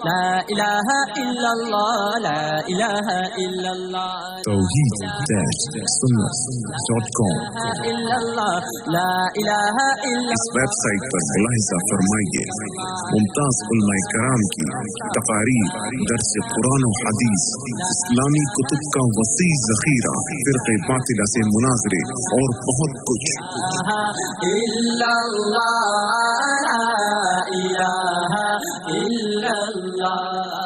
لا الہ الا اللہ لا الہ الا اللہ توحید-sunnat.com الا اللہ لا الہ الا اس ویب سائٹ پر ملاحظہ فرمائیے ممتاز علماء کرام کی تقاریر، درس قرآن و حدیث، اسلامی کتب کا وسیع ذخیرہ، فرقہ باطلہ سے مناظرے اور بہت کچھ۔ الا اللہ لا الہ الا اللہ لا الہ۔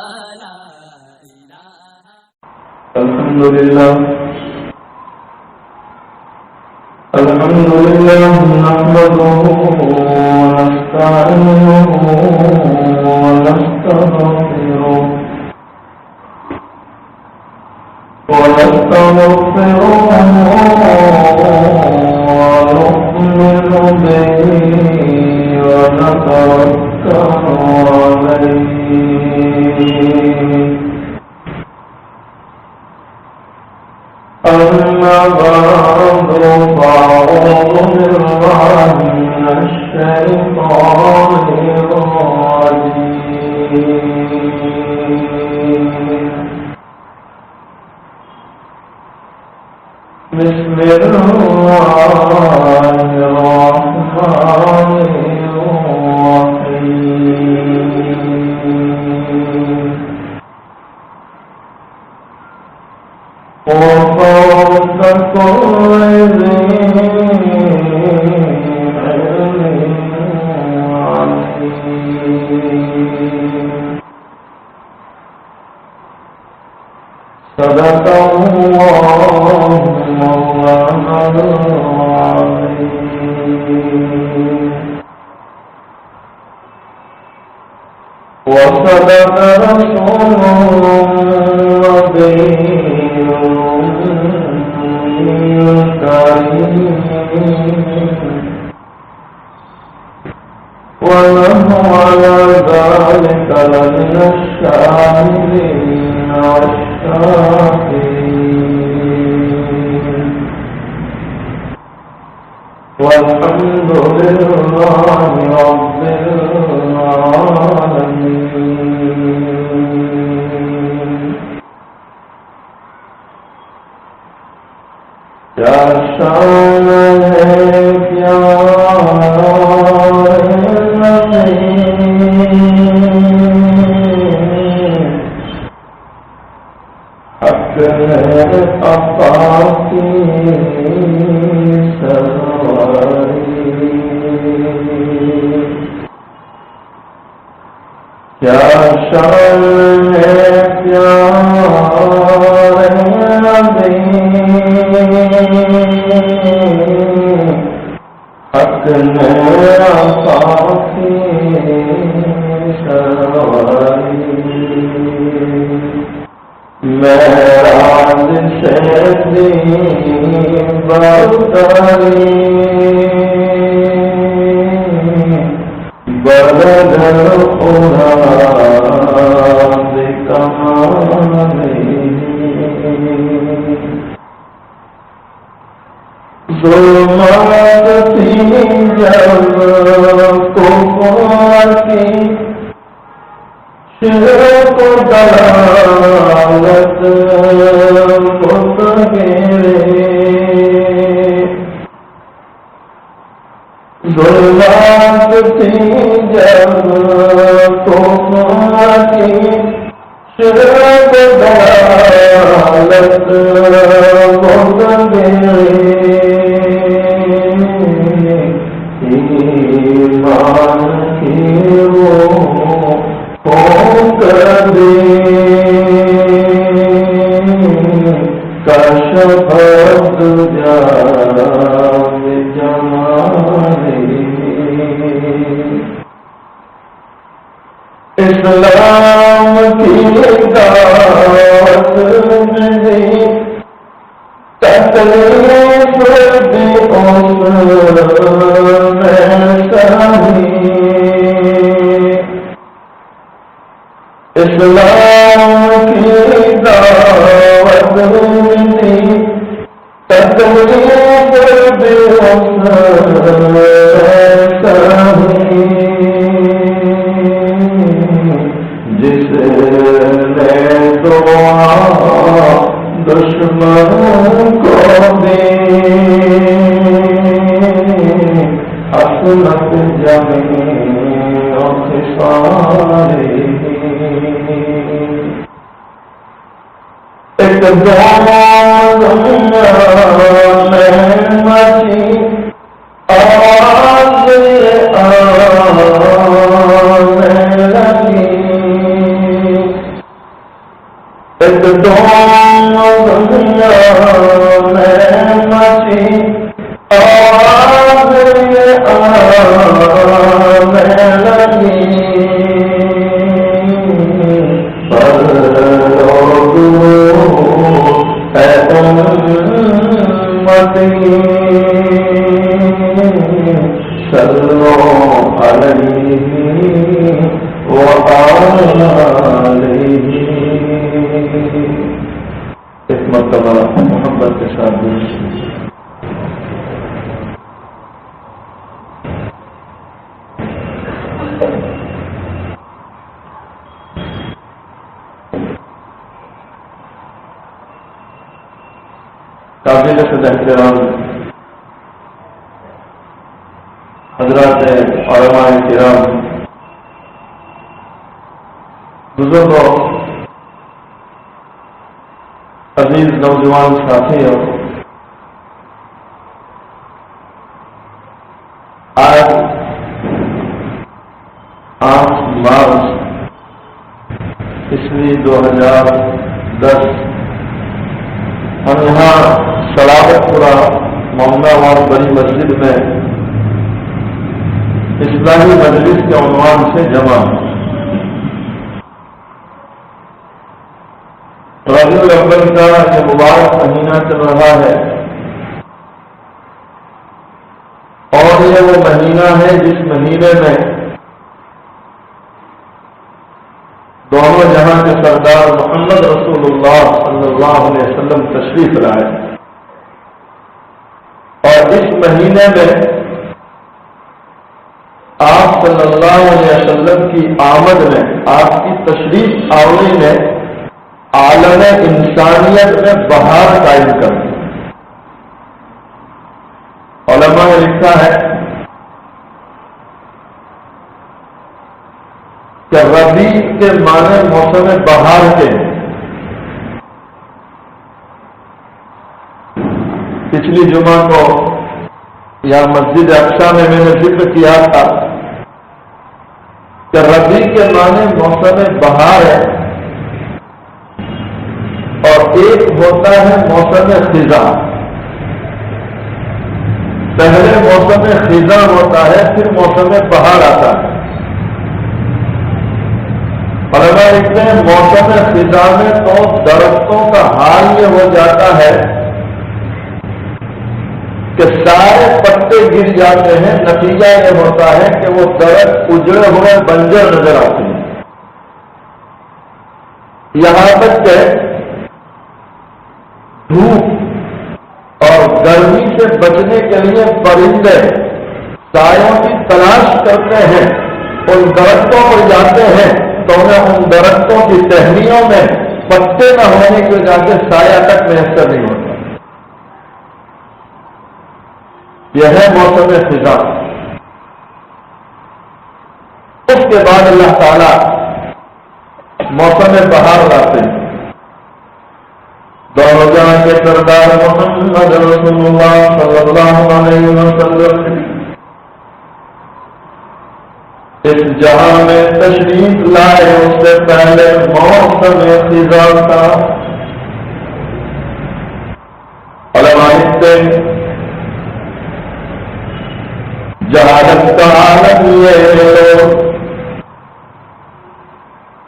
الحمدللہ نحمده ونستعينه ونستغفره ونؤمن به ونتوكل عليه أما بعد فأعوذ بالله من الشيطان الرجيم بسم الله الرحمن الرحيم وفوق كل ذي علم عليم صدق الله مولانا العظيم وصدق رسوله النبي ونحن على ذلك لمن الشاهدين والشاكرين والحمد لله رب العالمين يا شان يا حق أطاعتي سواري يا شان يا حق أطاعتي سواري معراج سے برتری بلد خدا بکمالی ظلمات تھی جب کفاتی شرک و دلالت متغیرے ظلمات تھی جب کفاتی شرک و دلالت متغیرے ایمان کی وہ کشف دجا جمالی اسلام کی دعوت دی تکلیف دی اس میں سہی اسلام کی دعوت دی تکلیف دی اس میں سہی جس جس نے دعا دشمن کو دی حسنت جمیع خصالہ ایک دعا میں مچی آواز آنے لگی ایک دعا میں مچی آواز آنے لگی صلو علیہ وآلہ ایک مرتبہ محبت کے ساتھ درود قابل صد احترام حضرات علماء کرام، بزرگوں، عزیز نوجوان ساتھیوں، آج 8 مارچ عیسوی 2010 ہم یہاں سلاوت پورہ مومناواد بڑی مسجد میں اسلامی مجلس کے عنوان سے جمع ربیع الاول کا یہ مبارک مہینہ چل رہا ہے اور یہ وہ مہینہ ہے جس مہینے میں دونوں جہاں کے سردار محمد رسول اللہ صلی اللہ علیہ وسلم تشریف لائے اور اس مہینے میں آپ صلی اللہ علیہ وسلم کی آمد میں، آپ کی تشریف آوری میں عالم انسانیت میں بہار قائم کر دی۔ علماء نے لکھا ہے کہ ربیع کے معنی موسم بہار کے، پچھلی جمعہ کو یا مسجد اقصی میں نے ذکر کیا تھا کہ ربیع کے معنی موسم بہار ہے اور ایک ہوتا ہے موسم خزاں۔ پہلے موسم خزاں ہوتا ہے، پھر موسم بہار آتا ہے۔ علماء لکھتے ہیں موسم خزاں میں تو درختوں کا حال یہ ہو جاتا ہے کہ سارے پتے گر جاتے ہیں، نتیجہ یہ ہوتا ہے کہ وہ درخت اجڑے ہوئے بنجر نظر آتے ہیں، یہاں تک کہ دھوپ اور گرمی سے بچنے کے لیے پرندے سایوں کی تلاش کرتے ہیں، ان درختوں پر جاتے ہیں تو انہیں ان درختوں کی ٹہنیوں میں پتے نہ ہونے کی وجہ سے سایہ تک میسر نہیں ہوتا۔ یہ ہے موسم خزاں۔ اس کے بعد اللہ تعالی موسم بہار لاتے ہیں۔ دونوں جہاں کے سردار محمد رسول اللہ صلی اللہ علیہ وسلم اس جہاں میں تشریف لائے، اس سے پہلے موسم خزاں تھا۔ علماء لکھتے جہالت کا عالم یہ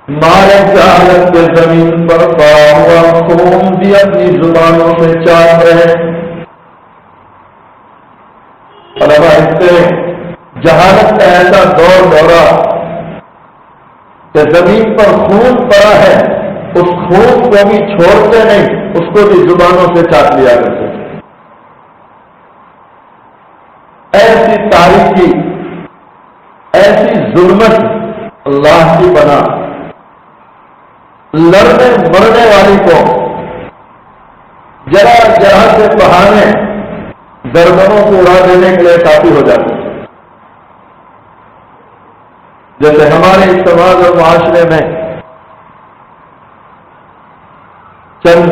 مارے جہالت کے زمین پر پڑا ہوا خون بھی اپنی زبانوں سے چاٹ رہے۔ علماء لکھتے جہالت کا ایسا دور دورہ کہ زمین پر خون پڑا ہے، اس خون کو بھی چھوڑتے نہیں، اس کو بھی زبانوں سے چاٹ لیا کرتے۔ ایسی تاریخی، ایسی ظلمت اللہ کی بنا لڑنے مرنے والی کو ذرا ذرا سے بہانے گردنوں کو اڑا دینے کے لیے کافی ہو جاتی ہے. جیسے ہمارے سماج اور معاشرے میں چند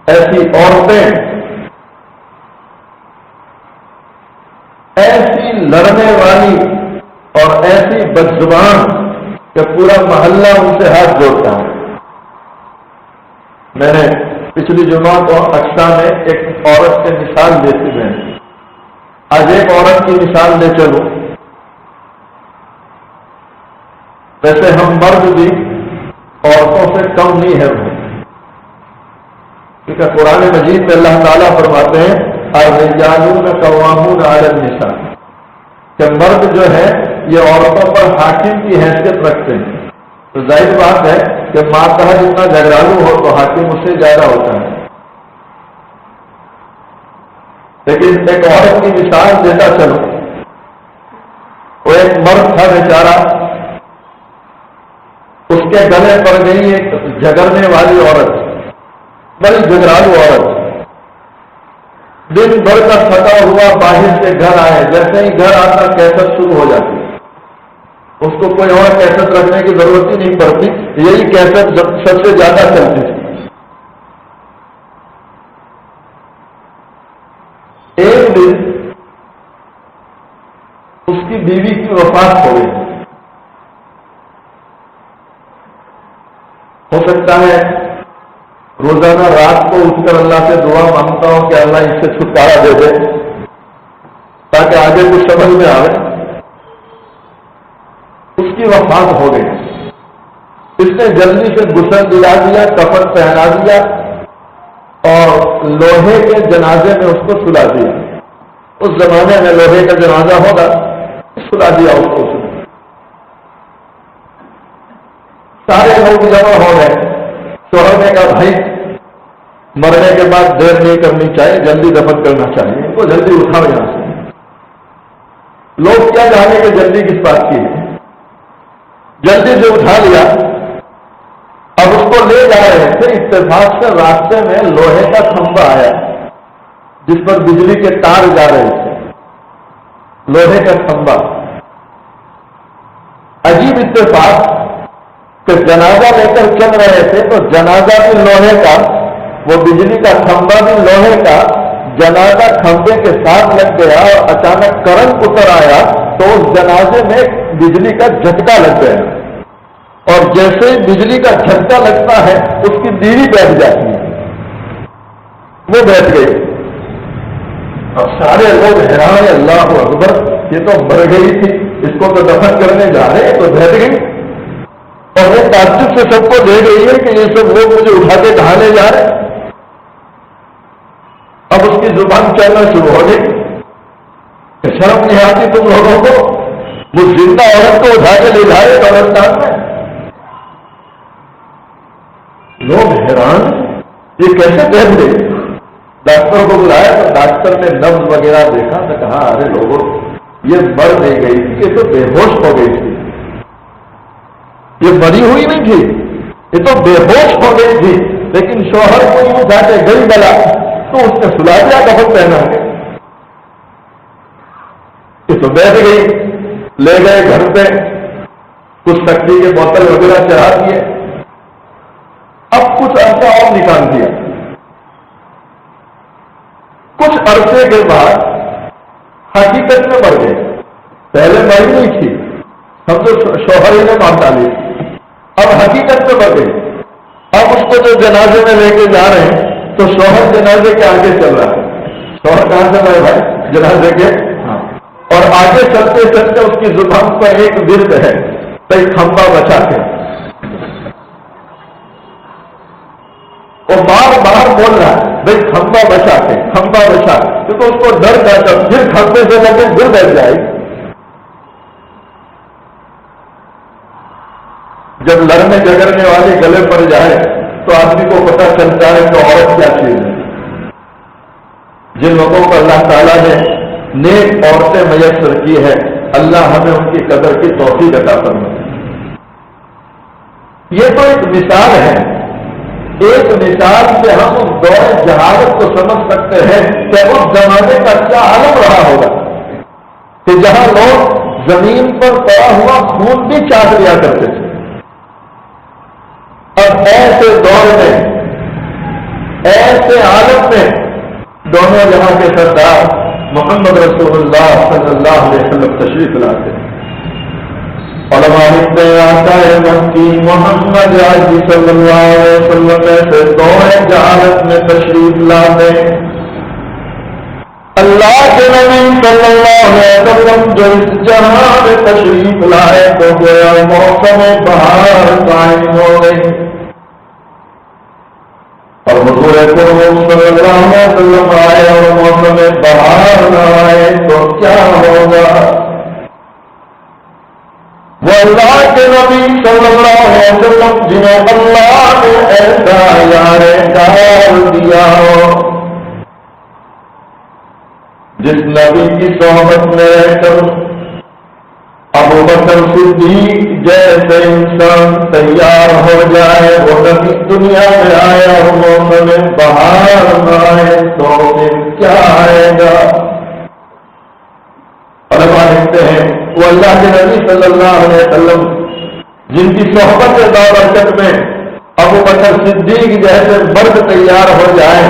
ایسی عورتیں ایسی لڑنے والی اور ایسی بدزبان کہ پورا محلہ ان سے ہاتھ جوڑتا ہے. میں نے پچھلی جمعہ کو اقصا میں ایک عورت سے مثال دیتی میں آج ایک عورت کی مثال لے چلوں. ویسے ہم مرد بھی عورتوں سے کم نہیں ہے کیونکہ قرآن مجید میں اللہ تعالیٰ فرماتے ہیں الرجال قوامون علی النساء کہ مرد جو ہے یہ عورتوں پر حاکم کی حیثیت رکھتے ہیں. تو ظاہر بات ہے کہ ماتحت جتنا جھگڑالو ہو تو حاکم اس سے زیادہ ہوتا ہے. لیکن ایک عورت کی مثال دیتا چلو. وہ ایک مرد تھا بیچارہ, اس کے گلے پڑ گئی ایک جھگڑنے والی عورت, بڑی جھگڑالو عورت. دن بھر کا تھکا ہوا باہر سے گھر آئے, جیسے ہی گھر آتا کیسٹ شروع ہو جاتی. اس کو کوئی اور کیسٹ رکھنے کی ضرورت ہی نہیں پڑتی, یہی کیسٹ سب سے زیادہ چلتی تھی. ایک دن اس کی بیوی کی وفات ہو گئی. ہو سکتا ہے روزانہ رات کو اٹھ کر اللہ سے دعا مانگتا ہوں کہ اللہ اس سے چھٹکارا دے دے تاکہ آگے کچھ سمجھ میں آئے. اس کی وفات ہو گئی. اس نے جلدی سے غسل دلا دیا, کفن پہنا دیا اور لوہے کے جنازے میں اس کو سلا دیا. اس زمانے میں لوہے کا جنازہ ہوگا, سلا دیا اس کو. سارے لوگ جمع ہو گئے. شوہر نے کہا بھائی مرنے کے بعد دیر نہیں کرنی چاہیے, جلدی دفن کرنا چاہیے, ان کو جلدی اٹھاؤ یہاں سے. لوگ کیا جانے کہ جلدی کس بات کی ہے, جلدی سے اٹھا لیا. اب اس کو لے جا رہے تھے, اتفاق سے راستے میں لوہے کا کھمبا آیا جس پر بجلی کے تار جا رہے تھے. لوہے کا کھمبا, عجیب اتفاق کہ جنازہ لے کر چل رہے تھے تو جنازہ بھی لوہے کا, وہ بجلی کا کھمبا بھی لوہے کا. جنازہ کھمبے کے ساتھ لگ گیا اور اچانک کرنٹ اتر آیا تو اس جنازے میں بجلی کا جھٹکا لگ گیا. اور جیسے ہی بجلی کا جھٹکا لگتا ہے اس کی بیوی بیٹھ جاتی ہے, وہ بیٹھ گئی. اب سارے لوگ حیران, اللہ اکبر, یہ تو مر گئی تھی, اس کو تو دفن کرنے جا رہے ہیں, تو بیٹھ گئی. اور وہ تعجب سے سب کو دے گئی ہے کہ یہ سب لوگ مجھے اٹھا کے کہاں لے جا رہے. اب اس کی زبان چلنا شروع ہو گئی کہ شرم نہیں آتی تم لوگوں کو, وہ زندہ عورت کو اٹھا کے لے جائے قبرستان میں. لوگ حیران, یہ کیسے بیٹھ گئی. ڈاکٹر کو بلایا تو ڈاکٹر نے نبض وغیرہ دیکھا تو کہا ارے لوگوں یہ مر نہیں گئی تھی, یہ تو بے ہوش ہو گئی تھی. یہ مری ہوئی نہیں تھی, یہ تو بے ہوش ہو گئی تھی. لیکن شوہر کو یوں جا کے گئی بلا تو اس نے سلا دیا, کفن پہنا کے. یہ تو بیٹھ گئی. لے گئے گھر پہ, کچھ شکتی کے بوتل وغیرہ چڑھا دیے. اب کچھ عرصہ اور نکال دیا. کچھ عرصے کے بعد حقیقت میں مر گئے. پہلے مری نہیں تھی, سمجھو شوہر ہی نے مار ڈالی. اب حقیقت میں مر گئی. اب اس کو جو جنازے میں لے کے جا رہے ہیں تو شوہر جنازے کے آگے چل رہا ہے. شوہر کہاں چل رہا ہے بھائی, جنازے کے. اور آگے چلتے چلتے اس کی زبان پر ایک ورد ہے, کئی کھمبا بچا کے. وہ بار بار بول رہا ہے بھائی کھمبا بچا کے, کھمبا بچا کے, کیونکہ اس کو ڈر جاتا پھر کھمبے سے لگے گر بیٹھ جائے. جب لڑنے جھگڑنے والے گلے پڑ جائے تو آدمی کو پتہ چلتا ہے کہ عورت کیا چیز ہے. جن لوگوں کو اللہ تعالیٰ نے نیک عورتیں میسر کی ہے, اللہ ہمیں ان کی قدر کی توفیق عطا فرمائے. یہ تو ایک مثال ہے. ایک مثال سے ہم اس دور جہالت کو سمجھ سکتے ہیں کہ اس زمانے کا کیا عالم رہا ہوگا کہ جہاں لوگ زمین پر پڑا ہوا خون بھی چاٹ لیا کرتے تھے. اب ایسے دور میں، ایسے عالم میں دونوں جہاں کے سردار محمد رسول اللہ صلی اللہ علیہ وسلم تشریف لاتے ہیں. علماء لکھتے ہیں آتا ہے مکی محمد عربی صلی اللہ علیہ وسلم ایسے دور جہالت میں تشریف لاتے ہیں. اللہ کے نبی صلی اللہ علیہ وسلم جو اس جہاں میں تشریف لائے تو گویا موسم بہار قائم ہو گئی. اور حضور اکرم صلی اللہ علیہ وسلم آئے اور موسم بہار نہ آئے تو کیا ہوگا؟ وہ اللہ کے نبی صلی اللہ علیہ وسلم جنہیں اللہ نے ایسا یار ڈال دیا ہو، جس نبی کی صحبت میں رہ کر ابو بکر صدیق جیسے انسان تیار ہو جائے، وہ نبی دنیا میں آیا اور موسم بہار نہ آئے تو پھر کیا آئے گا؟ علماء لکھتے ہیں وہ اللہ کے نبی صلی اللہ علیہ وسلم جن کی صحبت دعوت میں ابو بکر صدیق جیسے مرد تیار ہو جائے،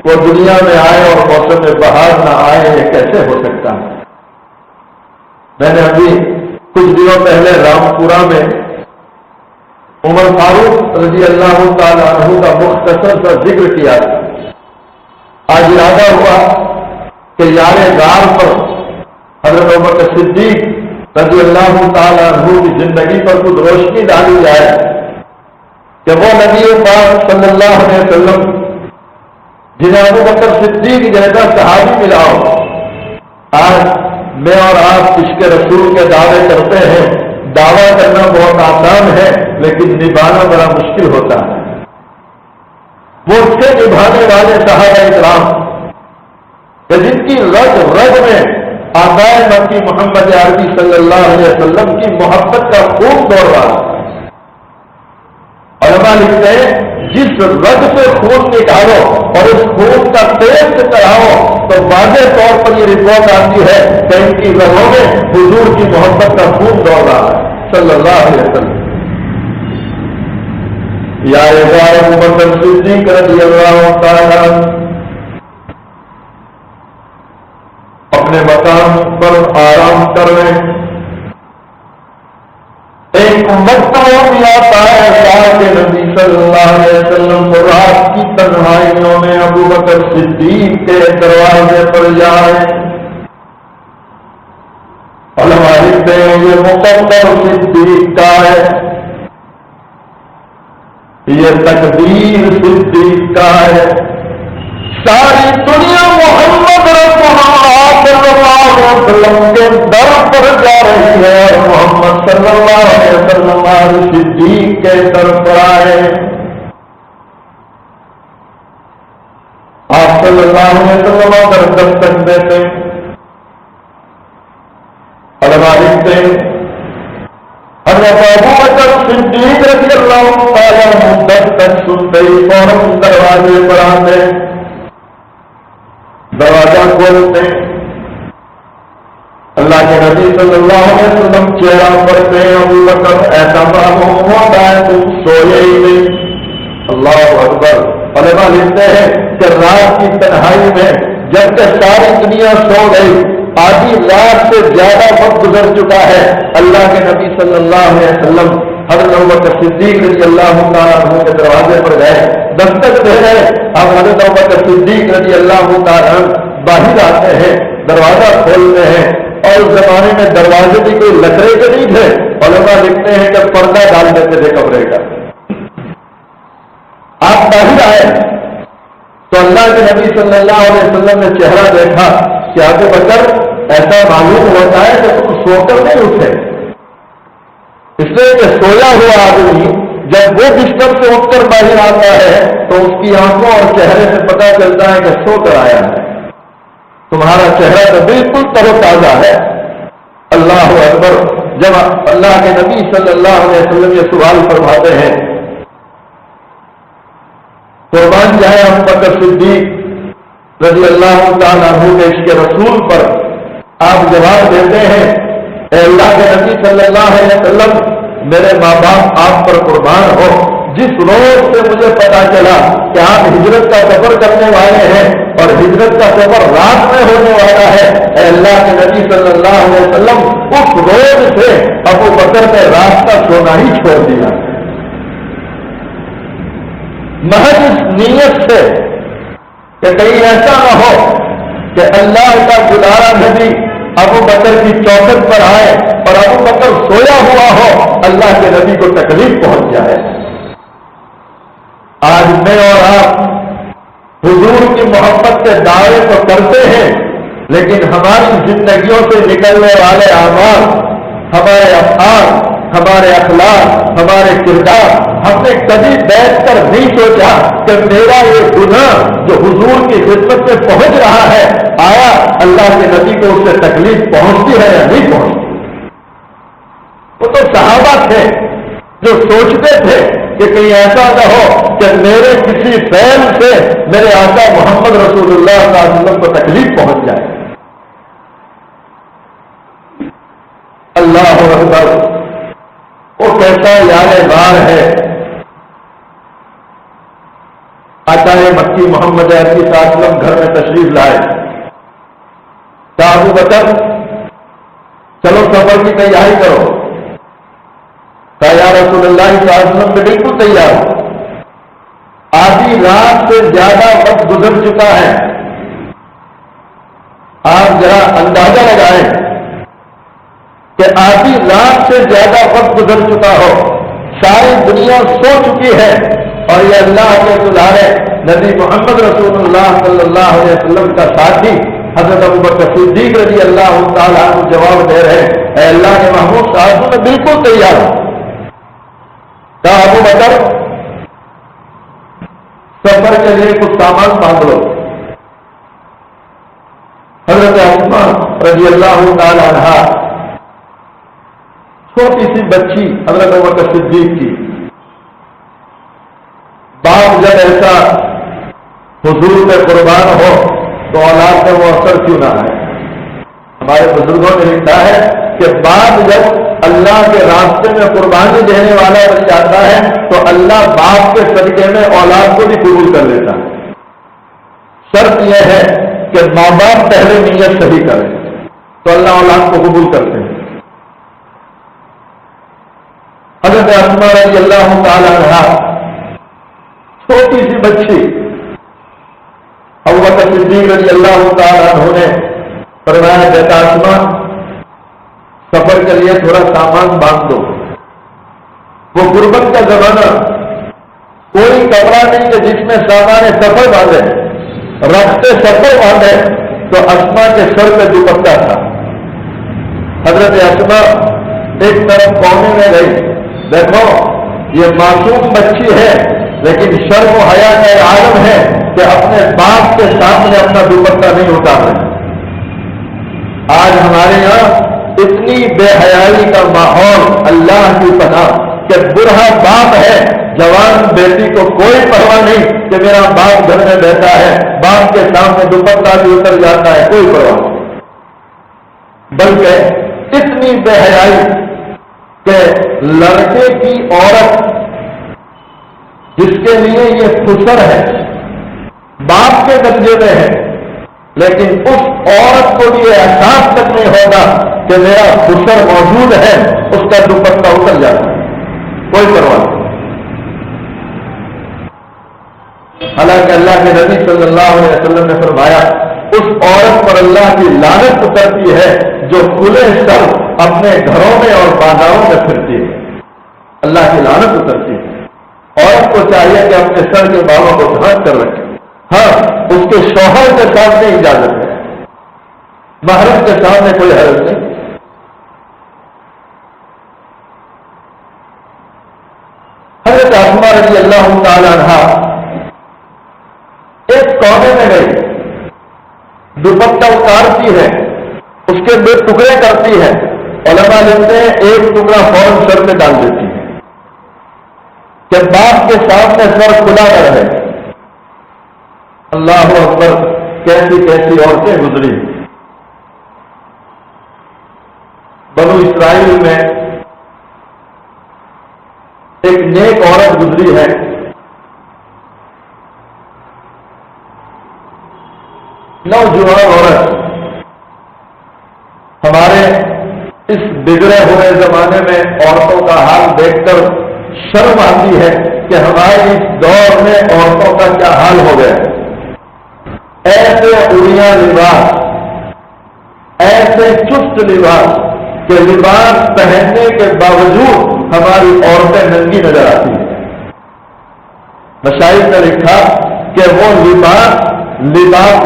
وہ دنیا میں آئے اور موسم بہار نہ آئے، یہ کیسے ہو سکتا ہے؟ میں نے ابھی کچھ دنوں پہلے رامپورہ میں عمر فاروق رضی اللہ تعالیٰ عنہ کا مختصر سا ذکر کیا تھا. آج ارادہ ہوا کہ یار غار پر حضرت عمر صدیق رضی اللہ تعالیٰ عنہ کی زندگی پر کچھ روشنی ڈالی جائے کہ وہ نبی پاک صلی اللہ علیہ وسلم جنہیں ابو بکر صدیق جیسا صحابی ملا ہو. آج میں اور آپ عشق رسول کے دعوے کرتے ہیں. دعویٰ کرنا بہت آسان ہے لیکن نبھانا بڑا مشکل ہوتا ہے. وہ اس کے نبھانے والے صحابہ کرام کہ جن کی رگ رگ میں آقائے مکی محمد عربی صلی اللہ علیہ وسلم کی محبت کا خون دوڑ رہا ہے. علماء لکھتے ہیں جس رگ سے خون نکالو اور اس خون کا ٹیسٹ کراؤ تو واضح طور پر یہ رپورٹ آتی ہے کہ ان کی رگوں میں حضور کی محبت کا خون دوڑ رہا ہے صلی اللہ علیہ وسلم. یا ابو بکر صدیق رضی اللہ تعالیٰ اپنے مقام پر آرام کر رہے ہیں. ایک وقت وہ بھی آتا ہے اللہ کے نبی صلی اللہ علیہ وسلم کو رات کی تنہائیوں میں ابو بکر صدیق کے دروازے پر جائے. علماء لکھتے ہیں یہ مقدر صدیق کا ہے، یہ تقدیر صدیق کا ہے. ساری دنیا محمد رسول اللہ صلی اللہ علیہ وسلم کے در پر جا رہی ہے اور محمد صلی اللہ علیہ وسلم صدیق کے در پر آئے. آپ صلی اللہ علیہ وسلم اگر دستک دیتے علماء لکھتے حضرت ابو بکر صدیق رضی اللہ تعالیٰ عنہ دستک سنتے ہی فوراً دروازے پر آتے، دروازہ کھولتے. اللہ کے نبی صلی اللہ علیہ وسلم چہرہ پڑتے ہیں. ابو بکر ایسا معلوم ہوتا ہے تم سوئے ہی نہیں. اللہ اکبر. علماء لکھتے ہیں کہ رات کی تنہائی میں جب کہ ساری دنیا سو گئی، آدھی رات سے زیادہ وقت گزر چکا ہے، اللہ کے نبی صلی اللہ علیہ وسلم حضرت ابو بکر صدیق رضی اللہ تعالیٰ عنہ کے دروازے پر گئے، دستک دے رہے. اب حضرت ابو بکر صدیق رضی اللہ تعالیٰ عنہ باہر آتے ہیں، دروازہ کھولتے ہیں. اور اس زمانے میں دروازے بھی کوئی لکڑے کے نہیں تھے. علماء لکھتے ہیں کہ پردہ ڈال دیتے تھے کمرے کا. آپ باہر آئے تو اللہ کے نبی صلی اللہ علیہ وسلم نے چہرہ دیکھا کہ ابو بکر ایسا معلوم ہوتا ہے کہ تم سو کر نہیں اٹھے. اس لیے کہ سویا ہوا آدمی جب وہ بستر سے اٹھ کر باہر آتا ہے تو اس کی آنکھوں اور چہرے سے پتا چلتا ہے کہ سو کر آیا ہے. تمہارا چہرہ تو بالکل تر و تازہ ہے. اللہ اکبر. جب اللہ کے نبی صلی اللہ علیہ وسلم یہ سوال فرماتے ہیں، قربان جائے ابو بکر صدیق رضی اللہ تعالیٰ عنہ کے عشق رسول پر، آپ جواب دیتے ہیں، اے اللہ کے نبی صلی اللہ علیہ وسلم، میرے ماں باپ آپ پر قربان ہو، جس روز سے مجھے پتا چلا کہ آپ ہجرت کا سفر کرنے والے ہیں اور ہجرت کا سفر رات میں ہونے والا ہے، اے اللہ کے نبی صلی اللہ علیہ وسلم، اس روز سے ابو بکر نے رات کا سونا ہی چھوڑ دیا، محض اس نیت سے کہ کہیں ایسا نہ ہو کہ اللہ کا گزارا نبی ابو بکر کی چوکھٹ پر آئے اور ابو بکر سویا ہوا ہو، اللہ کے نبی کو تکلیف پہنچ جائے۔ آج میں اور آپ حضور کی محبت کے دعوے تو کرتے ہیں، لیکن ہماری زندگیوں سے نکلنے والے اعمال، ہمارے افعال، ہمارے اخلاق، ہمارے کردار، ہم نے کبھی بیٹھ کر نہیں سوچا کہ میرا یہ گناہ جو حضور کی خدمت میں پہنچ رہا ہے، آیا اللہ کے نبی کو اس سے تکلیف پہنچتی ہے یا نہیں پہنچتی؟ وہ تو صحابہ تھے جو سوچتے تھے کہ کہیں ایسا نہ ہو کہ میرے کسی فعل سے میرے آقا محمد رسول اللہ صلی اللہ علیہ وسلم کو تکلیف پہنچ جائے۔ اللہ اکبر، وہ کیسا یار بار ہے۔ آقا مکی محمد عربی صلی اللہ علیہ وسلم گھر میں تشریف لائے، کہا ابو بکر چلو سفر کی تیاری کرو، کہا یا رسول اللہ صلی اللہ علیہ وسلم میں بالکل تیار ہوں، آدھی رات سے زیادہ وقت گزر چکا ہے، آپ ذرا اندازہ لگائیں کہ آدھی رات سے زیادہ وقت گزر چکا ہو، ساری دنیا سو چکی ہے، اور یہ اللہ کے دلارے نبی محمد رسول اللہ صلی اللہ علیہ وسلم کا ساتھی حضرت ابو بکر صدیق رضی اللہ تعالیٰ عنہ جواب دے رہے ہیں، اے اللہ کے محمود صاحب میں بالکل تیار ہوں۔ کہا ابو بکر سفر کے لیے کچھ سامان باندھ لو۔ حضرت اسماء رضی اللہ تعالیٰ عنہ چھوٹی سی بچی حضرت ابو بکر صدیق کی، باپ جب ایسا حضور پہ قربان ہو تو اولاد میں وہ اثر کیوں نہ آئے؟ ہمارے بزرگوں نے لکھا ہے کہ باپ جب اللہ کے راستے میں قربانی دینے والا بن جاتا ہے تو اللہ باپ کے صدقے میں اولاد کو بھی قبول کر لیتا ہے۔ شرط یہ ہے کہ ماں باپ پہلے نیت صحیح کریں تو اللہ اولاد کو قبول کرتے ہیں۔ حضرت اسماء رضی اللہ تعالی عنہا چھوٹی سی بچی، ابو بکر صدیق رضی اللہ تعالی عنہ نے فرمایا بیٹا اسماء سفر کے لیے تھوڑا سامان باندھ دو۔ وہ غربت کا زمانہ، کوئی کپڑا نہیں کہ جس میں سامان سفر باندھے، رکھتے سفر باندھے تو اسماء کے سر پہ دوپٹہ تھا۔ حضرت اسماء ایک طرف کونے میں گئی، دیکھو یہ معصوم بچی ہے لیکن شرم و حیا کا عالم ہے کہ اپنے باپ کے سامنے اپنا دوپٹہ نہیں اتار رہے۔ آج ہمارے یہاں اتنی بے حیائی کا ماحول، اللہ کی پناہ، کہ برہا باپ ہے، جوان بیٹی کو کوئی پرواہ نہیں کہ میرا باپ گھر میں بیٹھا ہے، باپ کے سامنے دوپٹہ بھی اتر جاتا ہے، کوئی پرواہ نہیں، بلکہ اتنی بے حیائی کہ لڑکے کی عورت جس کے لیے یہ خسر ہے باپ کے درجے میں ہے، لیکن اس عورت کو بھی یہ احساس تک نہیں ہوگا کہ میرا خسر موجود ہے، اس کا دوپٹہ اتر جاتا ہے، کوئی پرواہ نہیں۔ حالانکہ اللہ کے نبی صلی اللہ علیہ وسلم نے فرمایا اس عورت پر اللہ کی لعنت اترتی ہے جو کھلے سر اپنے گھروں میں اور بازاروں میں پھرتی ہے، اللہ کی لعنت اترتی ہے۔ عورت کو چاہیے کہ اپنے سر کے بالوں کو ڈھانک کر رکھے، ہاں اس کے شوہر کے سامنے اجازت ہے، محرم کے سامنے کوئی حرج نہیں۔ حضرت اسماء رضی اللہ تعالی عنہا ایک کونے میں گئی، دوپٹہ اتارتی ہے، اس کے دو ٹکڑے کرتی ہے علماء لکھتے ہیں ایک ٹکڑا فوراً سر پہ ڈال دیتی ہے کہ باپ کے سامنے سر کھلا نہ رہے. اللہ اکبر، کیسی کیسی عورتیں گزری. بنو اسرائیل میں ایک نیک عورت گزری ہے. نوجوان عورت. ہمارے اس بگڑے ہوئے زمانے میں عورتوں کا حال دیکھ کر شرم آتی ہے کہ ہمارے اس دور میں عورتوں کا کیا حال ہو گیا. ایسے اڑیاں لباس، ایسے چست لباس کہ لباس پہننے کے باوجود ہماری عورتیں ننگی نظر آتی ہیں. مشائخ نے لکھا کہ وہ لباس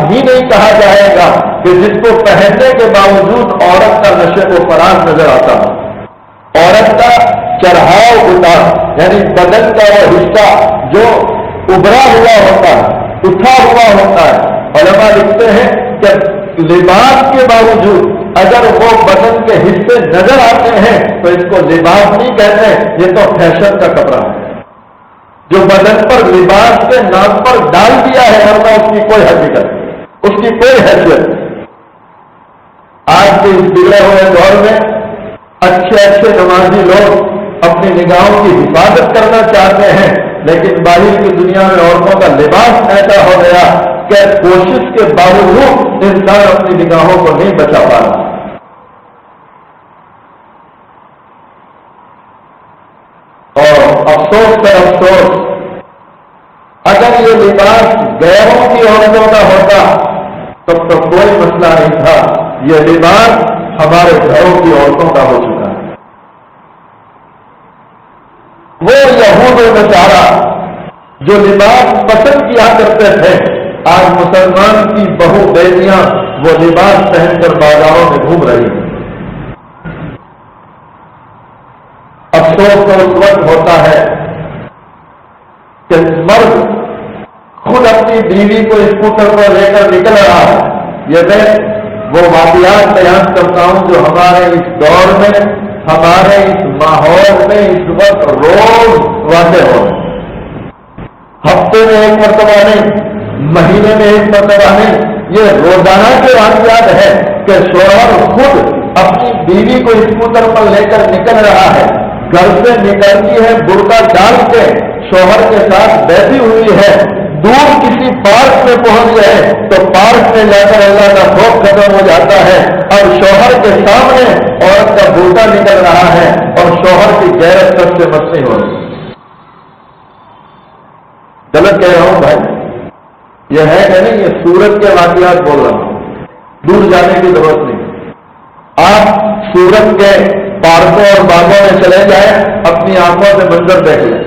ہی نہیں کہا جائے گا کہ جس کو پہننے کے باوجود عورت کا نشیب و فراز نظر آتا ہے. عورت کا چڑھاؤ اتار، یعنی بدن کا وہ حصہ جو ابھرا ہوا ہوتا ہے، اٹھا ہوا ہوتا ہے. علماء لکھتے ہیں کہ لباس کے باوجود اگر وہ بدن کے حصے نظر آتے ہیں تو اس کو لباس نہیں کہتے، یہ تو فیشن کا کپڑا ہے جو بدن پر لباس کے نام پر ڈال دیا ہے، ورنہ اس کی کوئی حقیقت، اس کی کوئی حیثیت. آج کے اس بگڑے ہوئے دور میں اچھے اچھے نمازی لوگ اپنی نگاہوں کی حفاظت کرنا چاہتے ہیں، لیکن باہر کی دنیا میں عورتوں کا لباس ایسا ہو گیا کہ کوشش کے باوجود انسان اپنی نگاہوں کو نہیں بچا پا رہا. اور افسوس پر افسوس، اگر یہ لباس غیروں کی عورتوں کا ہوتا تب تو کوئی مسئلہ نہیں تھا. یہ لباس ہمارے گھروں کی عورتوں کا ہو چکا ہے. وہ یہود و نصارا جو لباس پسند کیا کرتے تھے، آج مسلمان کی بہو بیٹیاں وہ لباس پہن کر بازاروں میں گھوم رہی ہیں. افسوس تو اس وقت ہوتا ہے کہ مرد خود اپنی بیوی کو اسکوٹر پر لے کر نکل رہا ہے. یہ میں وہ واقعات بیان کرتا ہوں جو ہمارے اس دور میں، ہمارے اس ماحول میں اس وقت روز واقع ہو رہے ہیں. ہفتے میں ایک مرتبہ نہیں، مہینے میں ایک مرتبہ نہیں، یہ روزانہ کے واقعات ہے کہ شوہر خود اپنی بیوی کو اسکوٹر پر لے کر نکل رہا ہے. گھر سے نکلتی ہے برقع ڈال کے، شوہر کے ساتھ بیٹھی ہوئی ہے. دور کسی پارک میں پہنچ گئے تو پارک میں جا کر اللہ کا خوف ختم ہو جاتا ہے اور شوہر کے سامنے عورت کا برقع نکل رہا ہے اور شوہر کی غیرت سب سے مس نہیں ہو رہی. غلط کہہ رہا ہوں بھائی، یہ ہے کہ نہیں؟ یہ سورت کے واقعات بول رہا ہوں، دور جانے کی ضرورت نہیں. آپ سورت کے پارکوں اور باغوں میں چلے جائیں، اپنی آنکھوں سے منظر دیکھ لیں.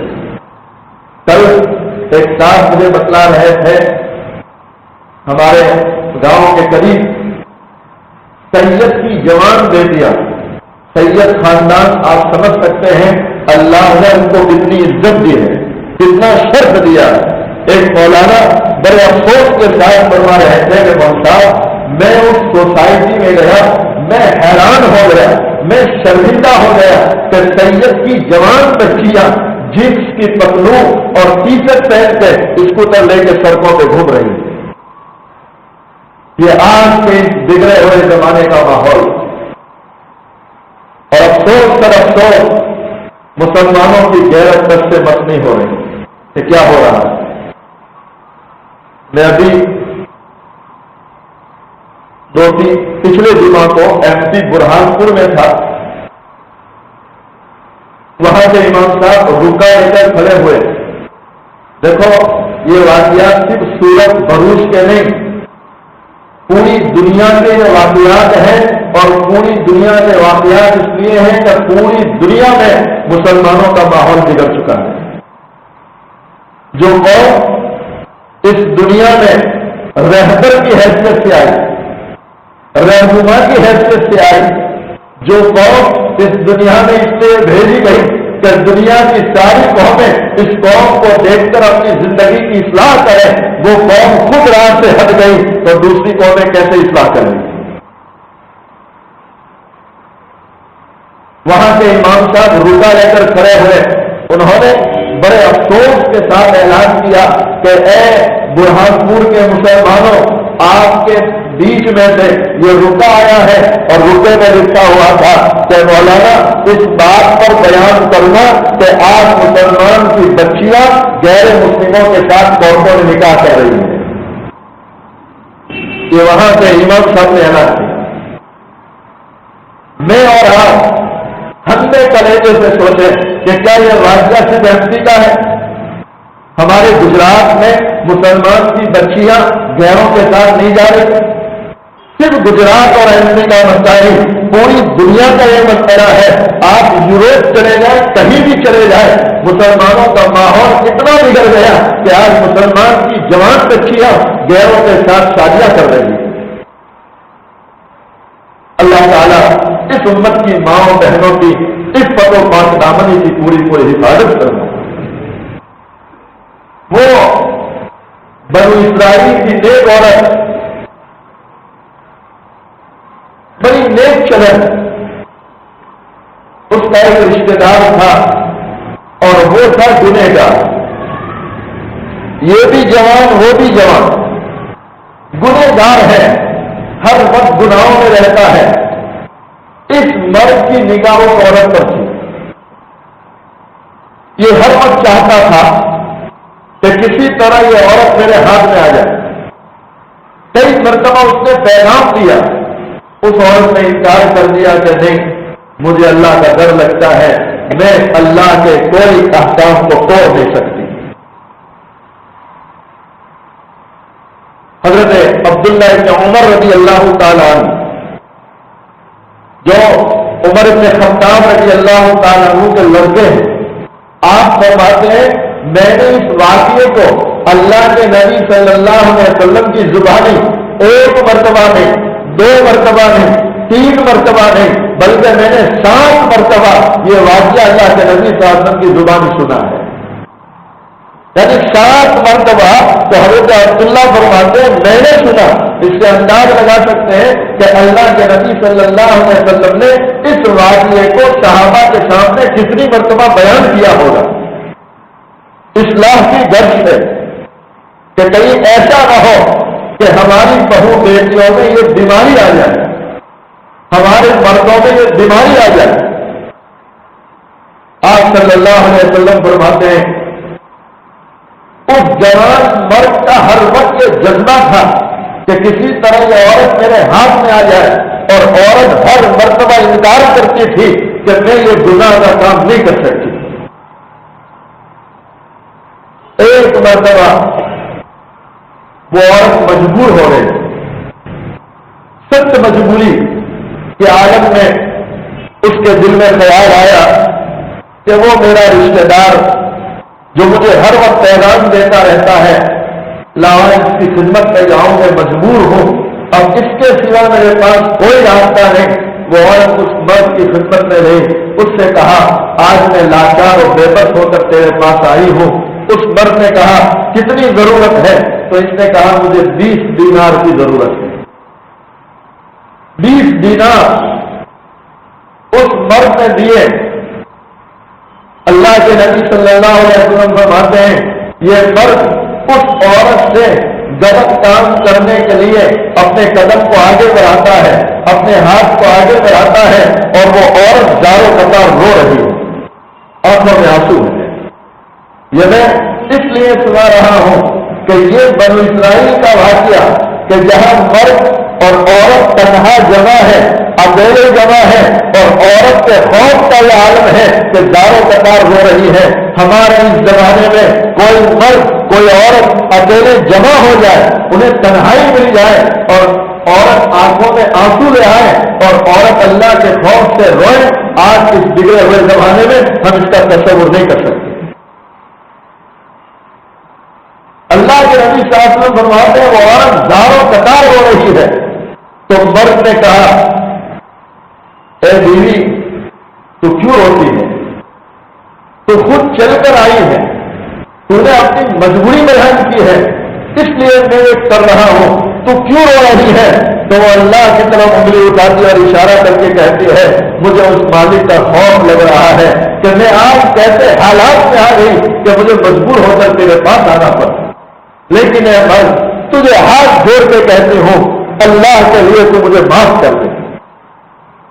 کل ایک صاحب مجھے بتلا رہے تھے، ہمارے گاؤں کے قریب سید کی جوان بیٹیاں، سید خاندان، آپ سمجھ سکتے ہیں اللہ نے ان کو کتنی عزت دی ہے، کتنا شرف دیا ہے. ایک مولانا بڑے افسوس کے ساتھ فرما رہے تھے کہ مول صاحب، میں اس سوسائٹی میں گیا، میں حیران ہو گیا، میں شرمندہ ہو گیا کہ سید کی جوان بچیاں جینس کی پتلو اور ٹی شرٹ پہن کے اسکوٹر لے کے سڑکوں پہ گھوم رہی ہیں. یہ آج کے بگڑے ہوئے زمانے کا ماحول. اور افسوس پر افسوس، مسلمانوں کی غیرت سب سے مس نہیں ہو رہی. یہ کیا ہو رہا ہے؟ میں ابھی پچھلے جمعہ کو ایم پی برہان پور میں تھا. وہاں سے امام صاحب رکا لے کر کھڑے ہوئے. دیکھو، یہ واقعات صرف سورت بروج کے نہیں، پوری دنیا کے یہ واقعات ہیں. اور پوری دنیا کے واقعات اس لیے ہیں کہ پوری دنیا میں مسلمانوں کا ماحول بگڑ چکا ہے. جو قوم اس دنیا میں رہبر کی حیثیت سے آئی، رہنما کی حیثیت سے آئی، جو قوم اس دنیا میں اس سے بھیجی گئی کہ دنیا کی ساری قومیں اس قوم کو دیکھ کر اپنی زندگی کی اصلاح کریں، وہ قوم خود راہ سے ہٹ گئی تو دوسری قومیں کیسے اصلاح کریں؟ وہاں کے امام صاحب روزہ لے کر کھڑے ہوئے، انہوں نے بڑے افسوس کے ساتھ اعلان کیا کہ اے برہان پور کے مسلمانوں، آپ کے بیچ میں سے یہ رکا آیا ہے، اور رکے میں لکھا ہوا تھا کہ مولانا اس بات پر بیان کرنا کہ آج مسلمان کی بچیاں غیر مسلموں کے ساتھ کون کون نکاح کر رہی ہیں۔ یہ وہاں سے امام صاحب نے اعلان کیا۔ میں اور آپ ٹھنڈے کلیجے سے سوچیں کہ کیا یہ واقعہ صرف ایم پی کا ہے؟ ہمارے گجرات میں مسلمان کی بچیاں غیروں کے ساتھ نہیں جا رہی؟ صرف گجرات اور ایم پی کا مسئلہ نہیں، پوری دنیا کا یہ مسئلہ ہے۔ آپ یوروپ چلے جائیں، کہیں بھی چلے جائیں، مسلمانوں کا ماحول اتنا بگڑ گیا کہ آج مسلمان کی جوان بچیاں غیروں کے ساتھ شادیاں کر رہی ہیں۔ اللہ تعالیٰ اس امت کی ماں و بہنوں کی عفت و پاک دامنی کی پوری حفاظت کرنا۔ وہ بنو اسرائیل کی نیک عورت، بڑی نیک چلن، اس کا ایک رشتے دار تھا اور وہ تھا گنہگار۔ یہ بھی جوان وہ بھی جوان، گنہگار ہے، ہر وقت گناہوں میں رہتا ہے۔ اس مرد کی نگاہ اس عورت پر تھی۔ یہ ہر وقت چاہتا تھا کہ کسی طرح یہ عورت میرے ہاتھ میں آ جائے۔ کئی مرتبہ اس نے پیغام دیا، اس عورت نے انکار کر دیا کہ نہیں، مجھے اللہ کا ڈر لگتا ہے، میں اللہ کے کوئی احکام کو توڑ نہیں سکتی۔ حضرت عبداللہ ابن عمر رضی اللہ تعالیٰ عنہ، جو عمر ابن خطاب رضی اللہ تعالیٰ عنہ کے لڑکے ہیں، آپ فرماتے ہیں میں نے اس واقعے کو اللہ کے نبی صلی اللہ علیہ وسلم کی زبانی ایک مرتبہ نہیں، دو مرتبہ نہیں، تین مرتبہ نہیں، بلکہ میں نے 7 مرتبہ یہ واقعہ اللہ کے نبی صلی اللہ علیہ وسلم کی زبانی سنا ہے، یعنی 7 مرتبہ۔ تو حضرت عبداللہ فرماتے ہیں میں نے سنا۔ اس سے انداز لگا سکتے ہیں کہ اللہ کے نبی صلی اللہ علیہ وسلم نے اس واقعے کو صحابہ کے سامنے کتنی مرتبہ بیان کیا ہوگا، اصلاح کی غرض سے، کہ کہیں ایسا نہ ہو کہ ہماری بہو بیٹیوں میں یہ بیماری آ جائے، ہمارے مردوں میں یہ بیماری آ جائے۔ آپ صلی اللہ علیہ وسلم فرماتے ہیں اس جوان مرد کا ہر وقت یہ جذبہ تھا کہ کسی طرح یہ عورت میرے ہاتھ میں آ جائے، اور عورت ہر مرتبہ انکار کرتی تھی کہ میں یہ گناہ کا کام نہیں کر سکتی۔ ایک مرتبہ وہ عورت مجبور ہو گئی، سخت مجبوری کے عالم میں اس کے دل میں خیال آیا کہ وہ میرا رشتے دار جو مجھے ہر وقت پیغام دیتا رہتا ہے، لاؤ اس کی خدمت میں جاؤں، میں مجبور ہوں، اب اس کے سوا میرے پاس کوئی راستہ نہیں۔ وہ عورت اس مرد کی خدمت میں رہی، اس سے کہا آج میں لاچار اور بے بس ہو کر تیرے پاس آئی ہوں۔ اس مرد نے کہا کتنی ضرورت ہے؟ تو اس نے کہا مجھے 20 دینار کی ضرورت ہے۔ 20 دینار اس مرد نے دیے۔ اللہ کے نبی صلی اللہ علیہ وسلم فرماتے ہیں یہ مرد اس عورت سے غلط کام کرنے کے لیے اپنے قدم کو آگے بڑھاتا ہے، اپنے ہاتھ کو آگے بڑھاتا ہے، اور وہ عورت زارو قطار رو رہی ہے، آنکھوں میں آنسو ہے۔ یہ میں اس لیے سنا رہا ہوں کہ یہ بنو اسرائیل کا واقعہ کہ جہاں مرد اور عورت تنہا جمع ہے، اکیلے جمع ہے، اور عورت کے خوف کا یہ عالم ہے کہ زارو قطار رو رہی ہے۔ ہمارے اس زمانے میں کوئی مرد کوئی عورت اکیلے جمع ہو جائے، انہیں تنہائی مل جائے اور عورت آنکھوں میں آنسو لے آئے اور عورت اللہ کے خوف سے روئے، آج اس بگڑے ہوئے زمانے میں ہم اس کا تصور نہیں کر سکتے۔ اللہ کے نبی صلی اللہ علیہ وسلم فرماتے ہیں وہ عورت زارو قطار رو رہی ہے، تو مرد نے کہا اے بیوی تو کیوں روتی ہے؟ تو خود چل کر آئی ہے، تو نے اپنی مجبوری بیان کی ہے، اس لیے میں یہ کر رہا ہوں تو کیوں رو رہی ہے؟ تو وہ اللہ کی طرف انگلی اٹھاتی اور اشارہ کر کے کہتی ہے مجھے اس مالک کا خوف لگ رہا ہے کہ میں آج کیسے حالات میں آ گئی کہ مجھے مجبور ہو کر تیرے پاس آنا پڑا، لیکن اے مرد تجھے ہاتھ جوڑ کے کہتی ہوں اللہ کے لیے تو مجھے معاف کر دے۔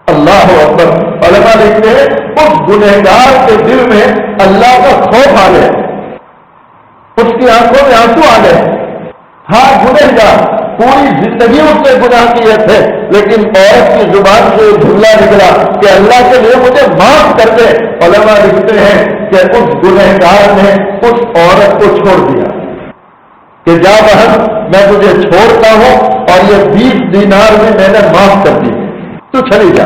اللہ اکبر۔ علماء لکھتے ہیں اس گنہگار کے دل میں اللہ کا خوف آ گیا، اس کی آنکھوں میں آنسو آ گئے۔ ہاں گنہگار، پوری زندگی اس نے گناہ کیے تھے، لیکن عورت کی زبان سے جملہ نکلا کہ اللہ کے لیے مجھے معاف کر دے۔ علماء لکھتے ہیں کہ اس گنہگار نے اس عورت کو چھوڑ دیا کہ جا بہن میں تجھے چھوڑتا ہوں اور یہ 20 دینار بھی میں نے معاف کر دی، تو چلی جا۔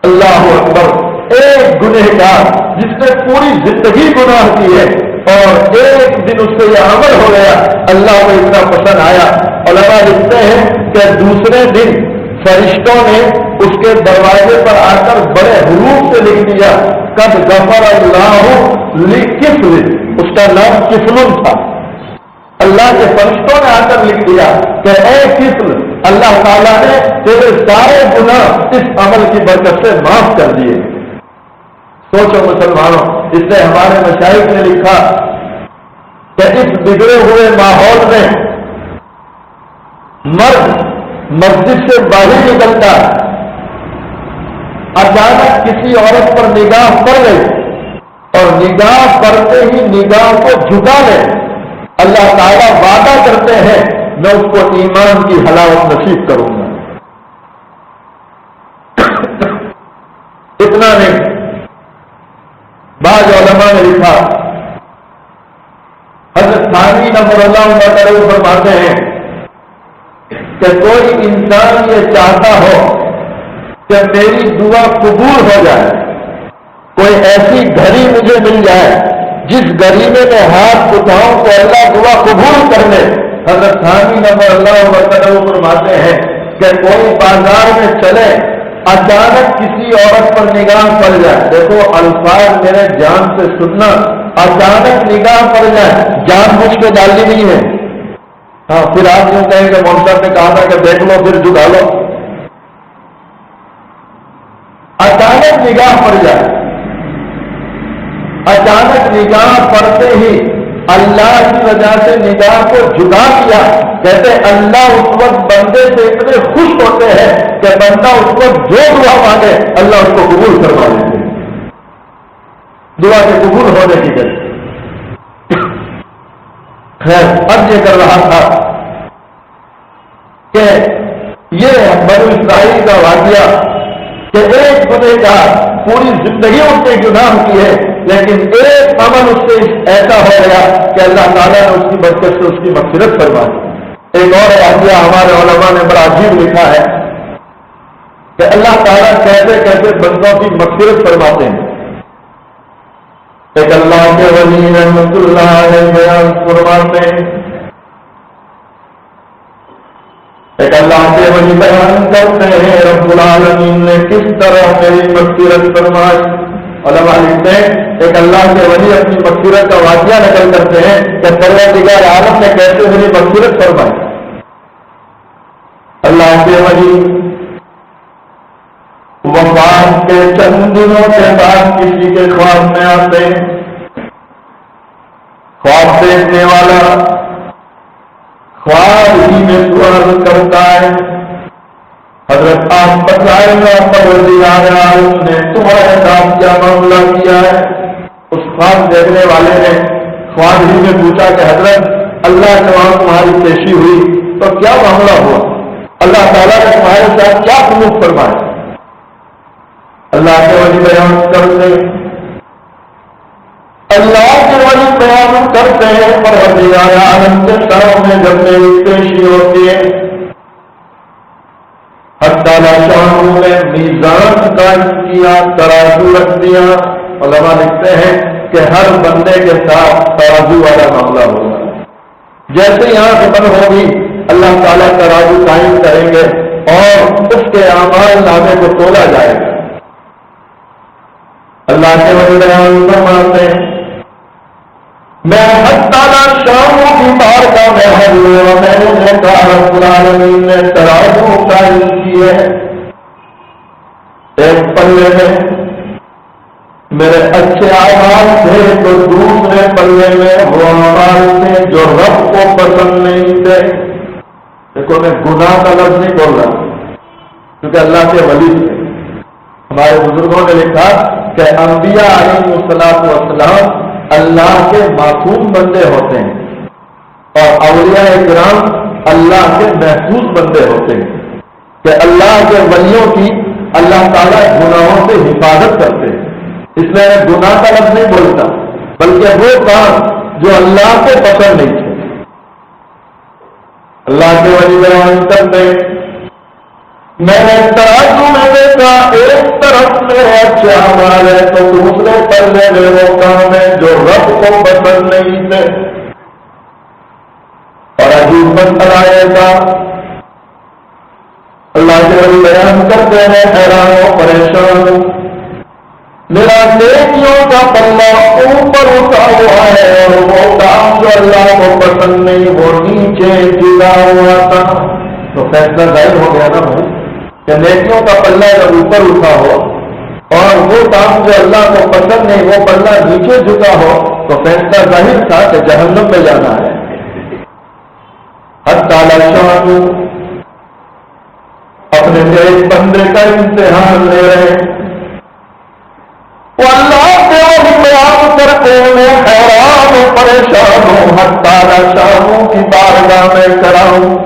اللہ اکبر۔ ایک گنہگار جس نے پوری زندگی گناہ کی ہے اور ایک دن اس سے یہ عمل ہو گیا، اللہ کو اتنا پسند آیا۔ علماء لکھتے ہیں کہ دوسرے دن فرشتوں نے اس کے دروازے پر آ کر بڑے حروف سے لکھ دیا قد غفر اللہ لکفل، اس کا نام کفل تھا۔ اللہ کے فرشتوں نے آ کر لکھ دیا کہ اے کفل، اللہ تعالیٰ نے تیرے سارے گناہ اس عمل کی برکت سے معاف کر دیے۔ سوچو مسلمانوں، اس سے ہمارے مشائخ نے لکھا کہ اس بگڑے ہوئے ماحول میں مرد مسجد سے باہر نکلتا، اچانک کسی عورت پر نگاہ پڑ گئی اور نگاہ پڑتے ہی نگاہ کو جھکا لے، اللہ تعالیٰ وعدہ کرتے ہیں میں اس کو ایمان کی حلاوت نصیب کروں گا۔ اتنا نہیں، بعض علماء نے لکھا، حضرت ثانی نمبر اللہ تعالیٰ فرماتے ہیں کہ کوئی انسان یہ چاہتا ہو کہ میری دعا قبول ہو جائے، کوئی ایسی گھڑی مجھے مل جائے جس گھڑی میں میں ہاتھ اٹھاؤں تو اللہ دعا قبول کر لے۔ حضرت ثانی نمبر اللہ تعالیٰ فرماتے ہیں کہ کوئی بازار میں چلے، اچانک کسی عورت پر نگاہ پڑ جائے، دیکھو الفاظ میرے جان سے سننا، اچانک نگاہ پڑ جائے، جان بوجھ کے ڈالنی نہیں ہے۔ ہاں پھر آپ یوں کہیں کہ مولوی صاحب نے کہا تھا کہ دیکھ لو پھر جھکا لو۔ اچانک نگاہ پڑ جائے، اچانک نگاہ پڑتے ہی اللہ کی وجہ سے نگاہ کو جھکا دیا، کہتے اللہ اس وقت بندے سے اتنے خوش ہوتے ہیں کہ بندہ اس وقت جو دعا مانگے اللہ اس کو قبول کروا لیتے ہیں، دعا کے قبول ہونے کی وجہ۔ خیر اب یہ کر رہا تھا کہ یہ بنو اسرائیل کا واقعہ کہ ایک گنہگار پوری زندگی اس نے گناہ کی ہے، لیکن ایک عمل اس سے ایسا ہو گیا کہ اللہ تعالیٰ نے اس کی برکت سے اس کی مغفرت فرما دی۔ ایک اور واقعہ ہمارے علماء نے بڑا عجیب لکھا ہے کہ اللہ تعالیٰ کیسے کیسے بندوں کی مغفرت فرماتے ہیں۔ ایک اللہ کے ولی رحمۃ اللہ علیہ بیان فرماتے ہیں، ایک اللہ کے ولی بیان کرتے ہیں رب العالمین نے کس طرح میری مغفرت فرمائی۔ علماء لکھتے ہیں ایک اللہ کے ولی اپنی مغفرت کا واقعہ نقل کرتے ہیں کہ پروردگار عالم نے کیسے میری مغفرت فرمائی۔ اللہ کے ولی وفات کے چند دنوں کے بعد کسی کے خواب میں آتے ہیں، خواب دیکھنے والا خواب ہی میں سوال کرتا ہے، حضرت آپ بتائیں گا پروردگار عالم نے تمہارے ساتھ کیا معاملہ کیا ہے۔ اس خواب دیکھنے والے نے خواب ہی میں پوچھا کہ حضرت اللہ کے وہاں تمہاری پیشی ہوئی تو کیا معاملہ ہوا، اللہ تعالیٰ نے تمہارے ساتھ کیا سلوک فرمایا۔ اللہ کے ولی بیان کرتے اللہ کے ولی بیان کرتے ہیں پروردگار عالم کے سامنے جب میری پیشی ہوتی ہے، حتی شانوں نے میزان قائم کیا، ترازو رکھ دیا۔ علماء لکھتے ہیں کہ ہر بندے کے ساتھ ترازو والا معاملہ ہوگا، جیسے یہاں ختم ہوگی اللہ تعالیٰ ترازو قائم کریں گے اور اس کے اعمال نامے کو تولا جائے گا۔ اللہ کے ولی بیان فرماتے ہیں میں حق تعالیٰ شاموں کی بارگاہ میں حاضر ہوا، میں نے کہا رب العالمین نے ترازو قائم کی ہے، ایک پلے میں میرے اچھے اعمال تھے تو دوسرے پلے میں وہ اعمال تھے جو رب کو پسند نہیں تھے۔ دیکھو میں گناہ کا لفظ نہیں بول رہا کیونکہ اللہ کے ولی تھے۔ ہمارے بزرگوں نے لکھا کہ انبیاء علیہ السلام اللہ کے معصوم بندے ہوتے ہیں اور اولیاء کرام اللہ کے محفوظ بندے ہوتے ہیں، کہ اللہ کے ولیوں کی اللہ تعالیٰ گناہوں سے حفاظت کرتے ہیں۔ اس لیے میں گناہ کا لفظ نہیں بولتا، بلکہ وہ کام جو اللہ کو پسند نہیں تھے۔ اللہ کے ولی بیان کرتے میں نے ترازو میں دیکھا، ایک طرف میں اچھے اعمال ہے تو دوسرے پلے میں وہ کام ہے جو رب کو پسند نہیں تھے۔ اور عجیب مسئلہ ایسا اللہ کے ولی بیان کرتے ہیں، حیران و پریشان ہوں، میرا نیکیوں کا پلہ اوپر اٹھا ہوا ہے اور وہ کام جو اللہ کو پسند نہیں وہ نیچے گرا ہوا تھا۔ تو فیصلہ ظاہر ہو گیا نا بھائی کہ نیکیوں کا پلہ جب اوپر اٹھا ہو اور وہ کام جو اللہ کو پسند نہیں وہ پلہ نیچے جھکا ہو تو فیصلہ ظاہر تھا کہ جہنم میں جانا ہے۔ حق تعالیٰ شان اپنے ایک بندے کا امتحان لے رہے ہیں، وہ اللہ کے وہی بیان کرتے میں حیران و پریشان ہوں، حق تعالیٰ شانوں کی بارگاہ میں کراؤں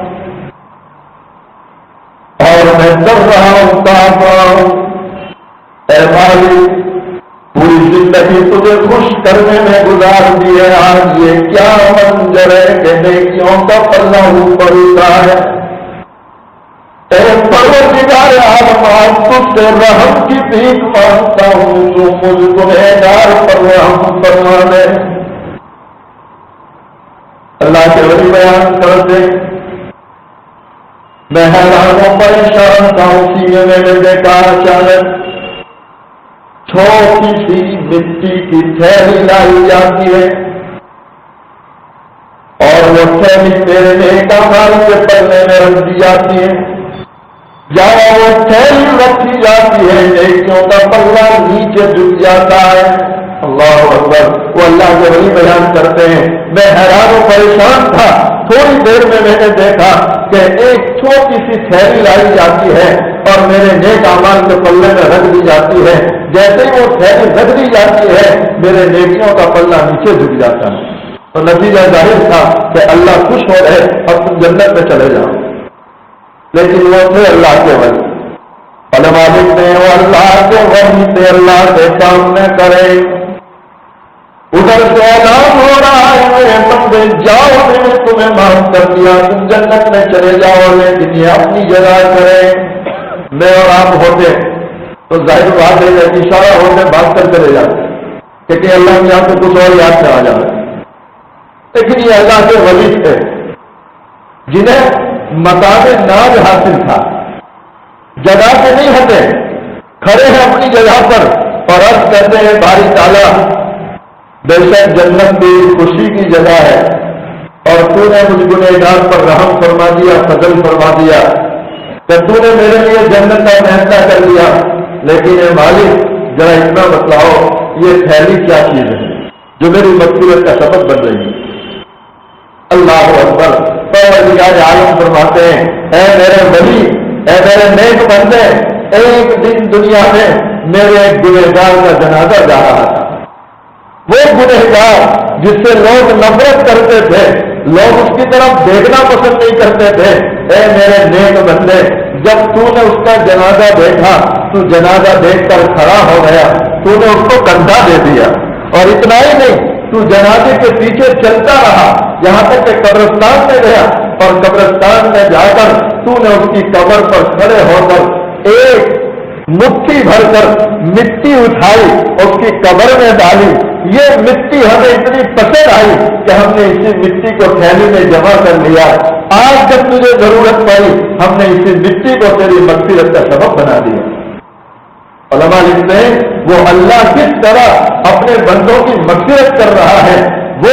اور میں ڈر رہا ہوں، کہاں ہوں اے مالک پوری زندگی تجھے خوش کرنے میں گزار دی ہے، آج یہ کیا منظر ہے کہ نیکیوں کا پلہ اوپر اٹھا ہے۔ اے پروردگار عالم آج تجھ سے رحم کی بھیک مانگتا ہوں، تو مجھ گنہگار پر رحم فرما دے۔ اللہ کے ولی بیان کرتے میں حیران و پریشان تھا، اسی میں میں نے دیکھا اچانک چھوٹی سی مٹی کی تھیلی لائی جاتی ہے اور وہ تھیلی میرے نیک اعمال کے پلے میں رکھ دی جاتی ہے۔ جہاں وہ تھیلی رکھی جاتی ہے نیکیوں کا پلہ نیچے جھک جاتا ہے۔ اللہ اکبر، وہ اللہ کے ولی بیان کرتے ہیں میں حیران و پریشان تھا، تھوڑی دیر میں نے دیکھا کہ ایک چھوٹی سی تھیلی لائی جاتی ہے اور میرے نیک اعمال کے پلے میں رکھ دی جاتی ہے۔ جیسے ہی وہ تھیلی رکھ دی جاتی ہے میرے نیکیوں کا پلہ نیچے جھک جاتا ہے، تو نتیجہ ظاہر تھا کہ اللہ خوش ہو رہے اور تم جنت میں چلے جاؤ۔ لیکن وہ تھے اللہ کے ولی، علماء لکھتے ہیں وہ اللہ کے ولی تھے، اللہ کے سامنے کرے ادھر سے اعلان ہو رہا ہے میرے بندے جاؤ میں نے تمہیں معاف کر دیا، تم جنت میں چلے جاؤ، لیکن یہ اپنی جگہ کرے۔ میں اور آپ ہوتے تو ظاہر بات ہے کہ اشارہ ہوتے بھاگ کر چلے جاتے کہ اللہ کے یہاں سے کچھ اور یاد سے آ جائے، لیکن یہ اللہ کے ولی تھے جنہیں مقام ناز حاصل تھا، جگہ سے نہیں ہٹے، کھڑے ہیں اپنی جگہ پر اور عرض کہتے ہیں باری تعالیٰ بے شک جنت بھی خوشی کی جگہ ہے اور تو نے مجھ گنہگار پر رحم فرما دیا، فضل فرما دیا کہ تو نے میرے لیے جنت کا فیصلہ کر دیا، لیکن اے مالک ذرا اتنا بتلاؤ یہ تھیلی کیا چیز ہے جو میری مغفرت کا سبب بن رہی ہے۔ اللہ اکبر، پروردگار عالم فرماتے ہیں اے میرے ولی، اے میرے نیک بندے، ایک دن دنیا میں میرے ایک گنہگار کا جنازہ جا رہا تھا، وہ گنہگار جس سے لوگ نفرت کرتے تھے، لوگ اس کی طرف دیکھنا پسند نہیں کرتے تھے، اے میرے نیک بندے جب تو نے اس کا جنازہ دیکھا تو جنازہ دیکھ کر کھڑا ہو گیا، تو نے اس کو کندھا دے دیا، اور اتنا ہی نہیں تو جنازے کے پیچھے چلتا رہا یہاں تک کہ قبرستان میں گیا، اور قبرستان میں جا کر تو نے اس کی قبر پر کھڑے ہو کر ایک مٹھی بھر کر مٹی اٹھائی اس کی قبر میں ڈالی۔ یہ مٹی ہمیں اتنی پسند آئی کہ ہم نے اسی مٹی کو تھیلی میں جمع کر لیا، آج جب تجھے ضرورت پڑی ہم نے اسی مٹی کو تیری مغفرت کا سبب بنا دیا۔ علماء لکھتے ہیں وہ اللہ کس طرح اپنے بندوں کی مغفرت کر رہا ہے، وہ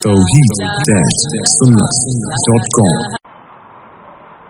Tawheed-Sunnah.com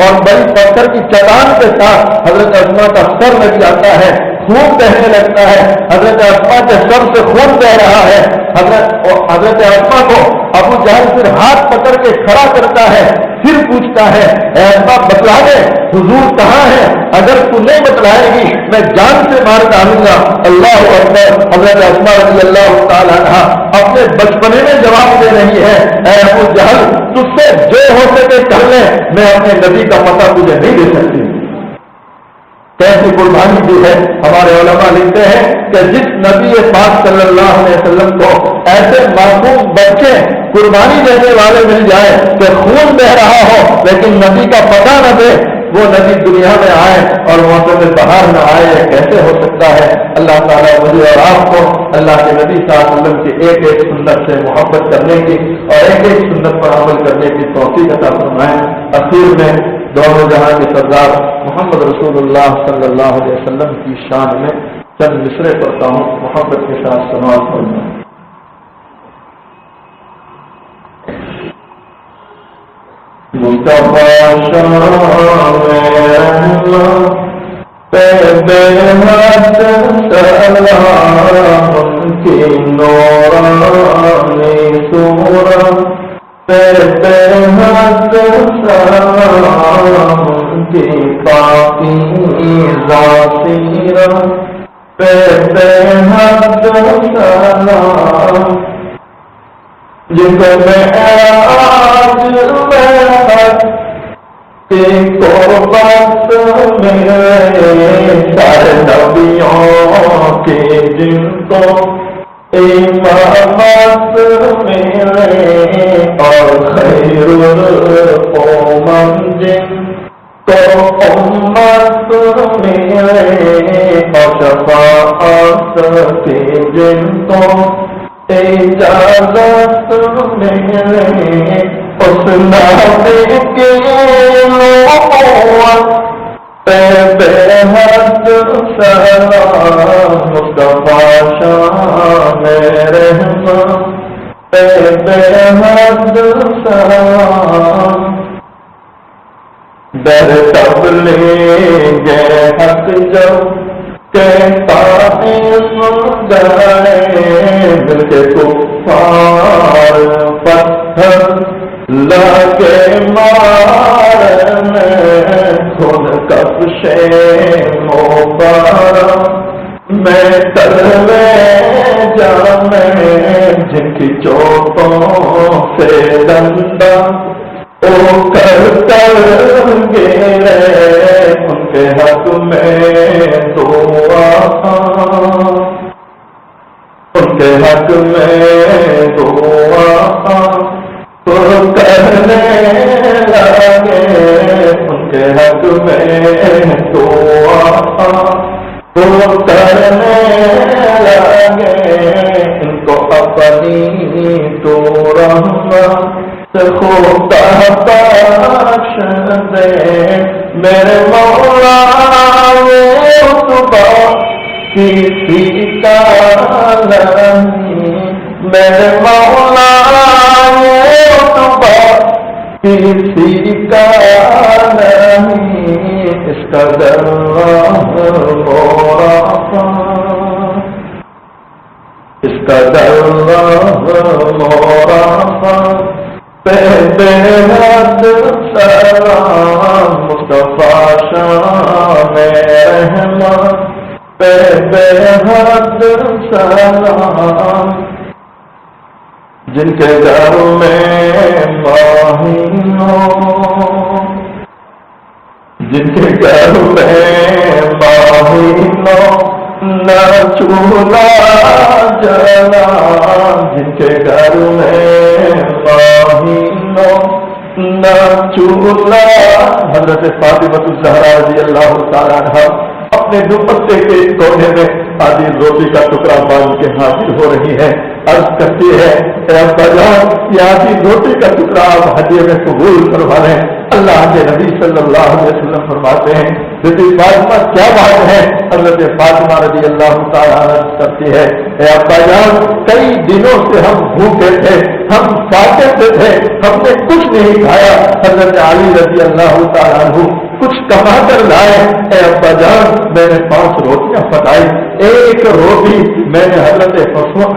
اور بڑی پتھر کی چٹان کے ساتھ حضرت اسما کا سر لگ جاتا ہے، خون بہنے لگتا ہے، حضرت اسما کے سر سے خون بہ رہا ہے۔ حضرت اسما کو ابو جہل پھر ہاتھ پکڑ کے کھڑا کرتا ہے، پھر پوچھتا ہے اے اسما بتلا دے حضور کہاں ہے، اگر تو نہیں بتلائے گی میں جان سے مار ڈالوں گا۔ اللہ اکبر۔ حضرت اسما رضی اللہ تعالیٰ عنہا اپنے بچپنے میں جواب دے رہی ہے اے ابو جہل تجھ سے جو ہو سکے کر لے، میں اپنے نبی کا پتہ تجھے نہیں دے سکتی۔ کیسی قربانی دی ہے۔ ہمارے علماء لکھتے ہیں کہ جس نبی پاک صلی اللہ علیہ وسلم کو ایسے معصوم بچے قربانی دینے والے مل جائے کہ خون بہ رہا ہو لیکن نبی کا پتہ نہ دے، وہ نبی دنیا میں آئے اور موسم بہار نہ آئے، کیسے ہو سکتا ہے؟ اللہ تعالیٰ مجھے اور آپ کو اللہ کے نبی صلی اللہ علیہ وسلم کی ایک ایک سنت سے محبت کرنے کی اور ایک ایک سنت پر عمل کرنے کی توفیق عطا فرمائے۔ اخیر میں دونوں جہاں کے سردار محمد رسول اللہ صلی اللہ علیہ وسلم کی شان میں چند مصرے پڑھتا ہوں، محبت کے ساتھ سماعت فرمائیں۔ مصطفیٰ شان پہ بے حد سلام کی نورانی صورت پہ بے حد سلام کی پاکیزہ سیرت پہ بے حد سلام جن کو میں آج کو بس میرے سارے نبیوں کے جن کو امامت میرے اور خیر الامم جن کو امت میرے اور شفاعت کے جن کو اجازت میرے اس نبی کی نبوت پہ بے حد سلام مصطفیٰ شان رحمت پہ بے حد سلام در تبلیغ حق جب کہتا ہے سن گئے دل کے کفار پتھر لگے مارنے خود کفشے مبارک میں تلوے جانے جن کی چوٹوں سے ڈنڈا او کر گرے ان کے حق میں دعا ان کے حق میں دعا تو کرنے لگے ان کے حق میں دعا تو کرنے لگے ان کو اپنی تو رحمت خدا بخش دے میرے مولا صبح کسی کا نہیں میرے مولا صبح کسی کا نہیں اس کا اس کا پہ بے حد سلام مصطفیٰ شان رحمت پہ بے حد سلام جن کے گھر میں مہینوں جن کے گھر میں مہینوں نہ چولہا جلا جن کے گھر میں مہینوں نہ چولہا حضرت فاطمہ الزہرا رضی اللہ تعالیٰ عنہا اپنے دوپٹے کے ایک کونے میں آدھی روٹی کا ٹکڑا باندھ کے حاضر ہو رہی ہے، عرض کرتی ہے اے ابا جان یہ آدھی روٹی کا ٹکڑا آپ ہدیے میں قبول کروا لیں۔ اللہ کے نبی صلی اللہ علیہ وسلم فرماتے ہیں بیٹی فاطمہ کیا بات ہے؟ حضرت فاطمہ رضی اللہ تعالیٰ عنہ کرتی ہے اے ابا جان کئی دنوں سے ہم بھوکے تھے، ہم فاقے تھے، ہم نے کچھ نہیں کھایا۔ حضرت علی رضی اللہ تعالیٰ عنہ کچھ کما کر لائے، اے ابا جان میں نے 5 روٹیاں پکائی، ایک روٹی میں نے حضرت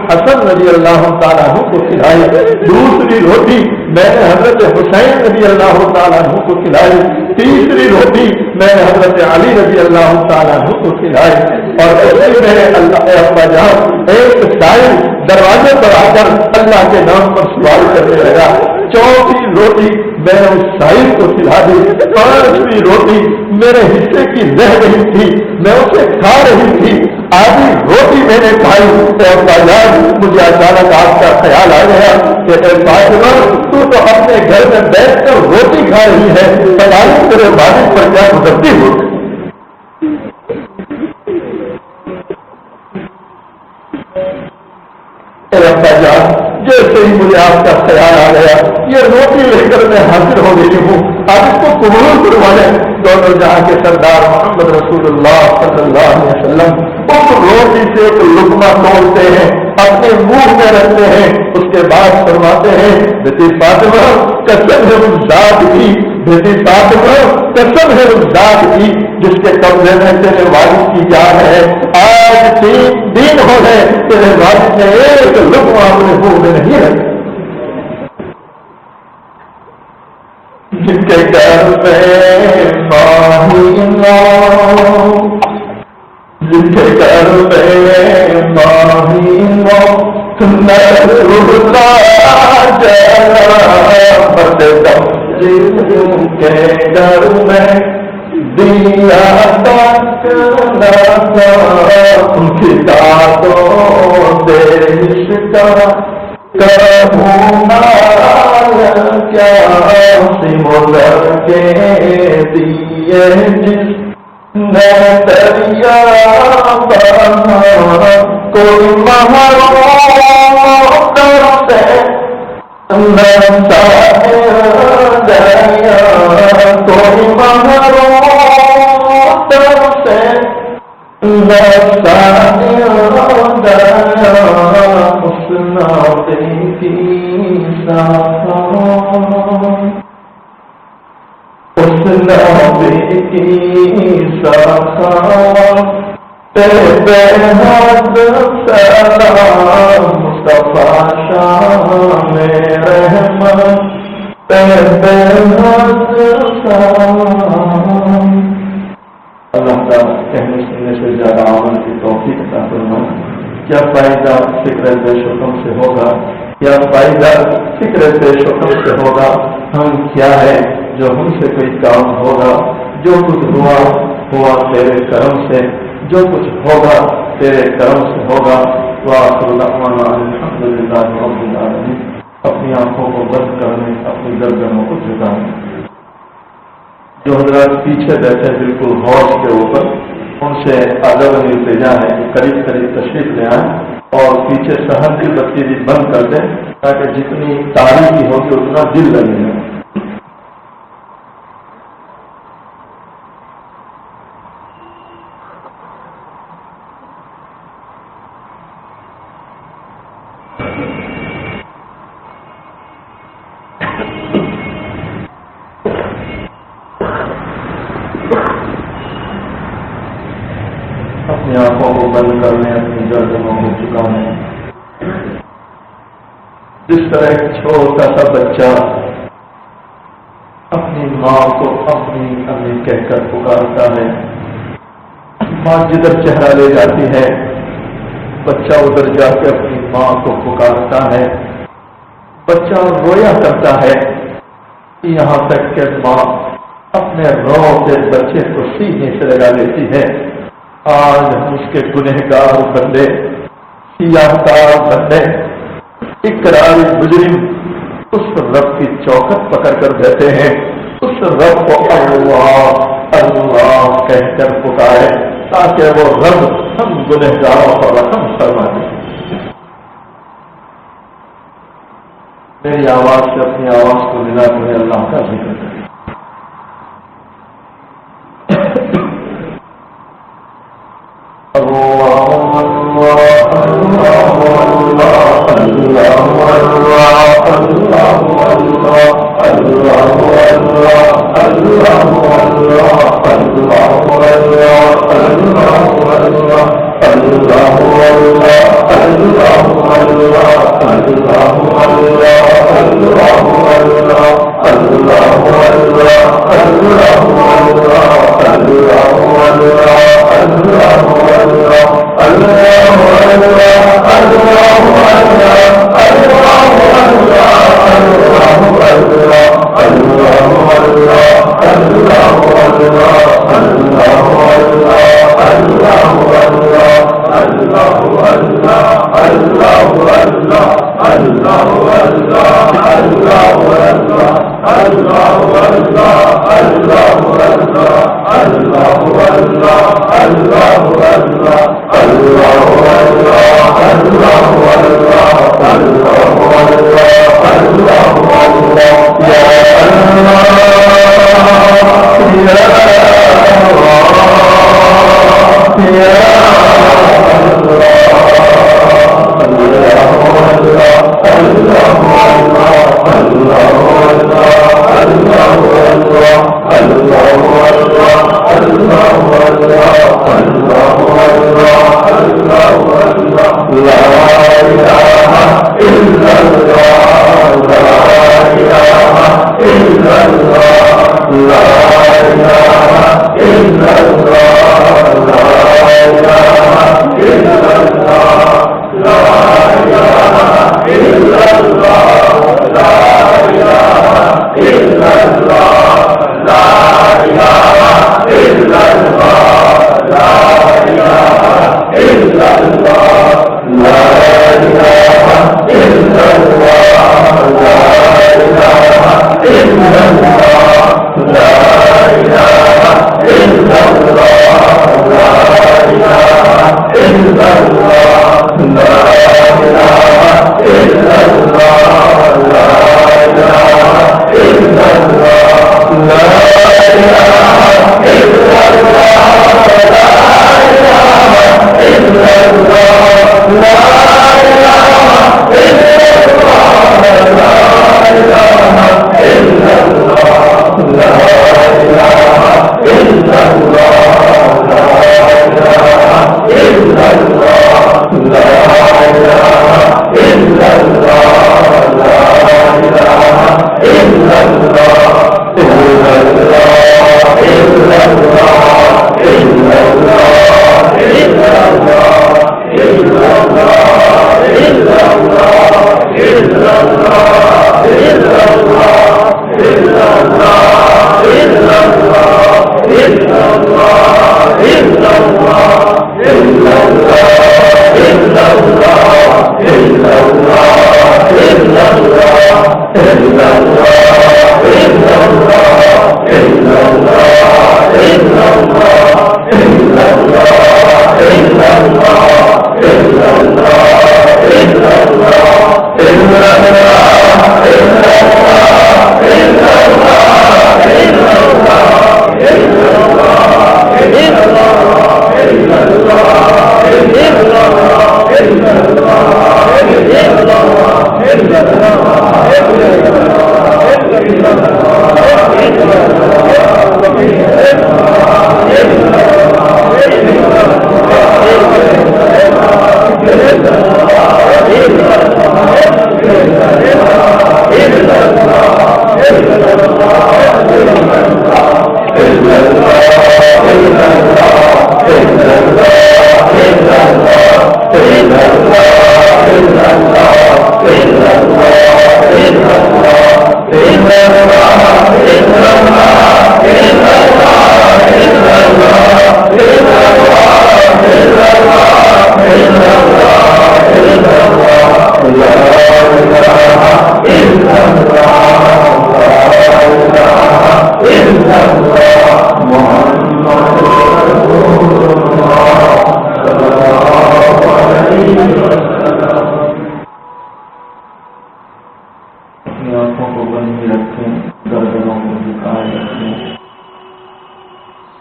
حسن رضی اللہ تعالیٰ عنہ کو کھلائی، دوسری روٹی میں نے حضرت حسین رضی اللہ تعالیٰ عنہ کو کھلائی، تیسری روٹی میں نے حضرت علی رضی اللہ تعالیٰ عنہ کو کھلائی، اور ایسے میں اللہ اے ابا جان ایک سائل دروازے پر آ کر اللہ کے نام پر سوال کرنے لگا، چوتھی روٹی میں نے اس سائل کو کھلا دی، 5ویں روٹی میرے حصے کی رہ رہی تھی میں اسے کھا رہی تھی، آدھی روٹی میں نے کھائی۔ اے ابا جان مجھے اچانک آپ کا خیال آ گیا کہ اے فاطمہ تو اپنے گھر میں بیٹھ کر روٹی کھا رہی ہے، پتا نہیں تیرے والد پر کیا گزرتی ہو۔ ابا جان جیسے ہی مجھے آپ کا خیال آ گیا یہ روٹی لے کر میں حاضر ہو گئی ہوں، آپ اس کو قبول کروا لیں۔ دونوں جہاں کے سردار محمد رسول اللہ صلی اللہ علیہ وسلم اس روٹی سے ایک لقمہ توڑتے ہیں، اپنے منہ میں رکھتے ہیں، اس کے بعد فرماتے ہیں بیٹی فاطمہ قسم ہے اس ذات کی، بیٹی فاطمہ قسم ہے اس ذات کی جس کے قبضے میں تیرے والد کی جان ہے، آج 3 دن ہو گئے تیرے والد نے ایک لقمہ اپنے منہ میں نہیں رکھا۔ جن کے گھر میں ماہی نو، جن کے گھر میں ماہی نو جن کے گھر میں دیا تک ان کی دادوں دیش کا کروں کیا سمر کے دیے جس نے دریا بنا کوئی محروم کرتے دریا کوئی محروم کرتے اس ناطے کی اس ناطے کی بے حد سلام مصطفیٰ شام رحمت بے حد سلام۔ اللہ تعالیٰ کہنے سننے سے زیادہ عمل کی توفیق عطا فرمائے۔ کیا فائدہ فکر پیش حکم سے ہوگا، کیا فائدہ فکر پیش حکم سے ہوگا؟ ہم کیا ہے جو ہم سے کوئی کام ہوگا، جو کچھ ہوا تیرے کرم سے، جو کچھ ہوگا تیرے کرم سے ہوگا۔ وآخر دعوانا الحمدللہ رب العالمین۔ اپنی آنکھوں کو بند کرنے، اپنی گردنوں کو جھکانے۔ جو حضرات پیچھے بیٹھے بالکل حوض کے اوپر، ان سے ادب التجا ہے کہ قریب قریب تشریف لے آئیں اور پیچھے صحن کی بتی بھی بند کر دیں تاکہ جتنی تاریخی ہوگی اتنا دل لگے گا۔ اپنی آنکھوں کو بند کرنے، اپنی گردنوں کو جھکانے۔ جس طرح ایک چھوٹا سا بچہ اپنی ماں کو اپنی امی کہہ کر پکارتا ہے، ماں جدھر چہرہ لے جاتی ہے بچہ ادھر جا کے اپنی ماں کو پکارتا ہے، بچہ رویا کرتا ہے، یہاں تک کہ ماں اپنے روتے بچے کو سینے سے لگا لیتی ہے۔ آج ہم اس کے گنہگار بندے، سیاہکار بندے، اقرار مجرم اس رب کی چوکھٹ پکڑ کر بیٹھے ہیں، اس رب کو اللہ اللہ کہہ کر پکارے۔ تاکہ وہ رب ہم گنہگاروں پر رحم فرما دے. میری آواز سے اپنی آواز کو ملا کر اللہ کا ذکر کرے. اللہ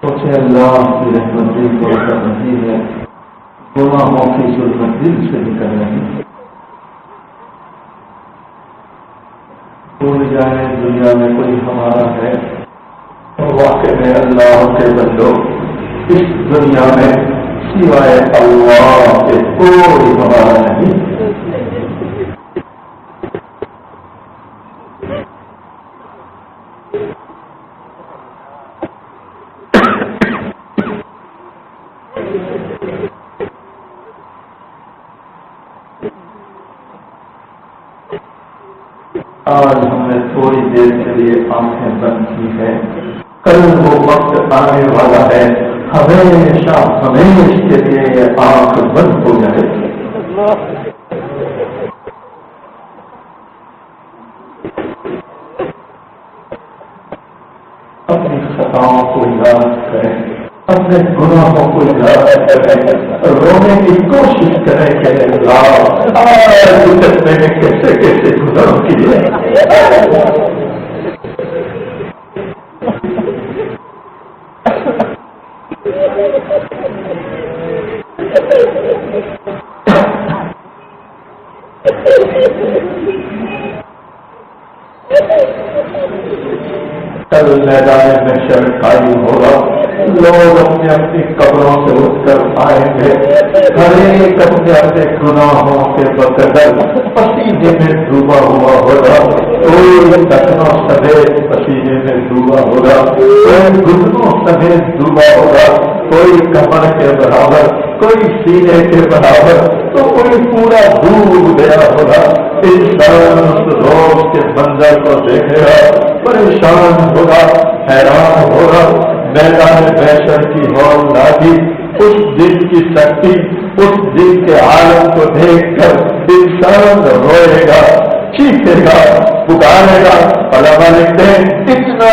سوچے اللہ کی رحمت دل کو کر رہی ہے، گناہوں کی ظلمت دل سے نکل رہی ہے. بھول جائے دنیا میں کوئی ہمارا ہے، اور واقع میں اللہ کے بندو اس دنیا میں سوائے اللہ کے کوئی ہمارا نہیں. آج ہم نے تھوڑی دیر کے لیے آنکھیں بند کی ہے، کل وہ وقت آنے والا ہے ہمیشہ ہمیشہ کے لیے یہ آنکھ بند ہو جائے. اپنی خطاؤں کو یاد کریں، اپنے گناہوں کو یاد کریں، رونے کی کوشش کریں کہ میں نے کیسے کیسے گناہ کیے. کل میدان محشر قائم ہوگا، لوگ اپنے اپنی قبروں سے اٹھ کر آئیں گے، ہر ایک اپنے اپنے گناہوں کے بقدر پسینے میں ڈوبا ہوا ہوگا. کوئی ٹکنا سمیت پسینے میں ڈوبا ہوگا، کوئی گھٹنوں سمیت ڈوبا ہوگا، کوئی کمر کے برابر، کوئی سینے کے برابر، تو کوئی پورا ڈوب گیا ہوگا. انسان اس روز کے منظر کو دیکھے گا، پریشان ہوگا، حیران ہوگا. میدان محشر کی ہولناکی، اس دن کی سختی، اس دن کے عالم کو دیکھ کر انسان روئے گا، چیخے گا، پکارے گا. علماء لکھتے ہیں اتنا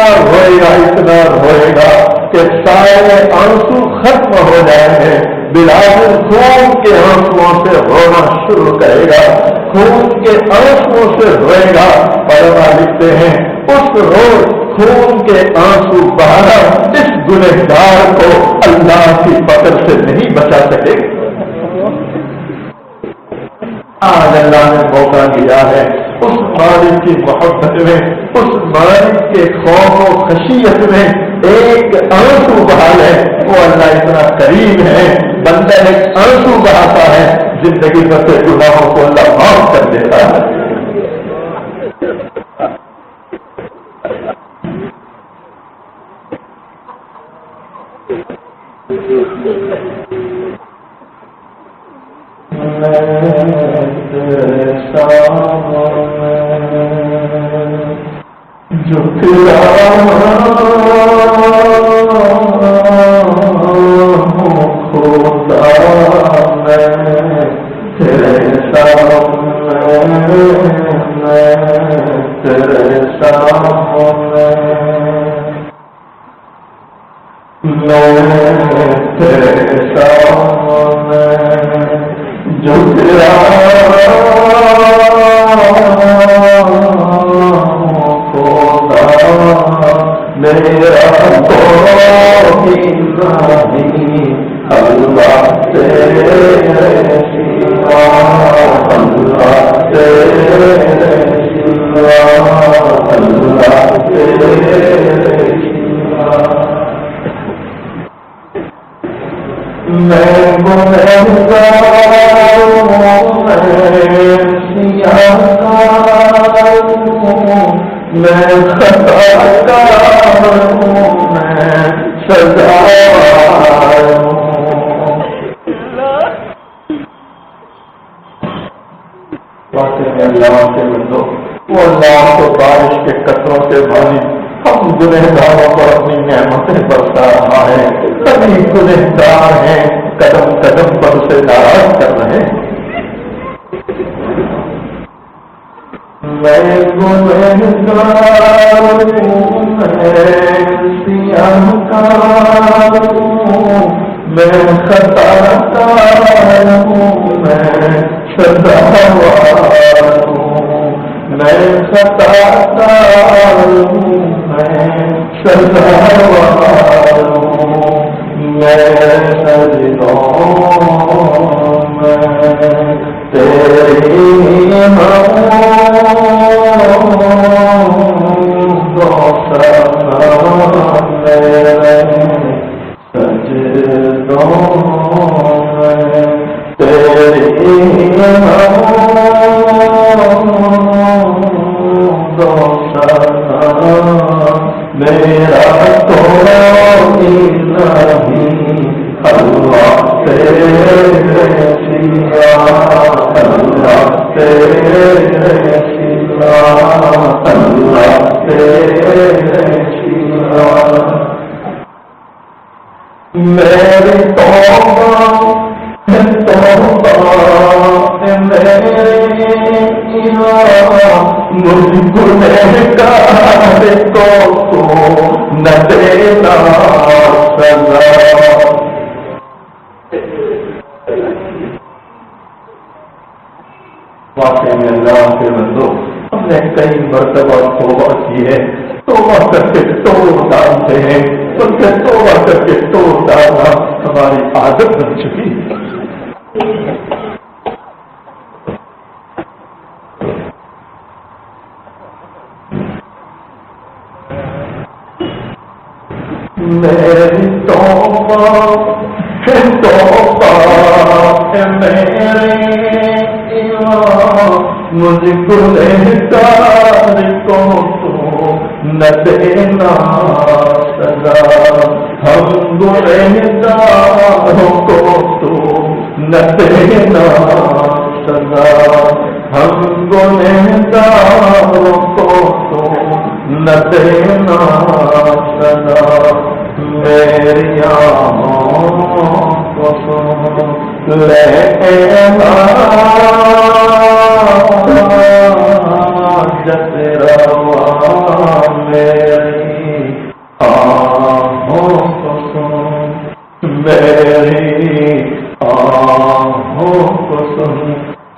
روئے گا کہ سارے آنسو ختم ہو جائیں گے. بلال خون کے آنسوؤں سے رونا شروع کرے گا، خون کے آنسوؤں سے روئے گا. علماء لکھتے ہیں اس روز خون کے آنسو بہانا اس گنہگار کو اللہ کی پکڑ سے نہیں بچا سکے. آج اللہ نے موقع دیا ہے اس مالک کی محبت میں، اس مالک کے خوف و خشیت میں ایک آنسو بہا لے. وہ اللہ اتنا کریم ہے، بندہ ایک آنسو بہاتا ہے، زندگی بھر کے گناہوں کو اللہ معاف کر دیتا ہے. گنہگاروں پر اپنی نعمتیں برسا رہا ہے. سبھی گنہگار ہیں، قدم قدم پر سے ناراض کر رہے ہیں. میں گنہگار ہوں، میں خطاکار ہوں، میں سزاوار ہوں، میں خطاکار ہوں، میں سزاوار ہوں. میرا کوئی نہیں اللہ تیرے سوا، اللہ تیرے سوا، اللہ تیرے سوا، میری توبہ مجھ گنہگار کو تو نہ دینا سزا. واقعی میں اللہ کے بندو، ہم نے کئی مرتبہ توبہ کی ہے، توبہ کر کے توڑ ڈالتے ہیں، ان کے توبہ کر کے توڑ ڈالنا ہماری عادت بن چکی ہے. میری توبہ مجھ گنہگار کو تو نہ دینا سزا، ہم گنہگاروں کو تو نہ دینا سزا، ہم گنہگاروں کو تو نہ دینا سزا. میری آنکھوں کو لے جس روا، میری آنکھوں کو سن، میری آنکھوں کو سن.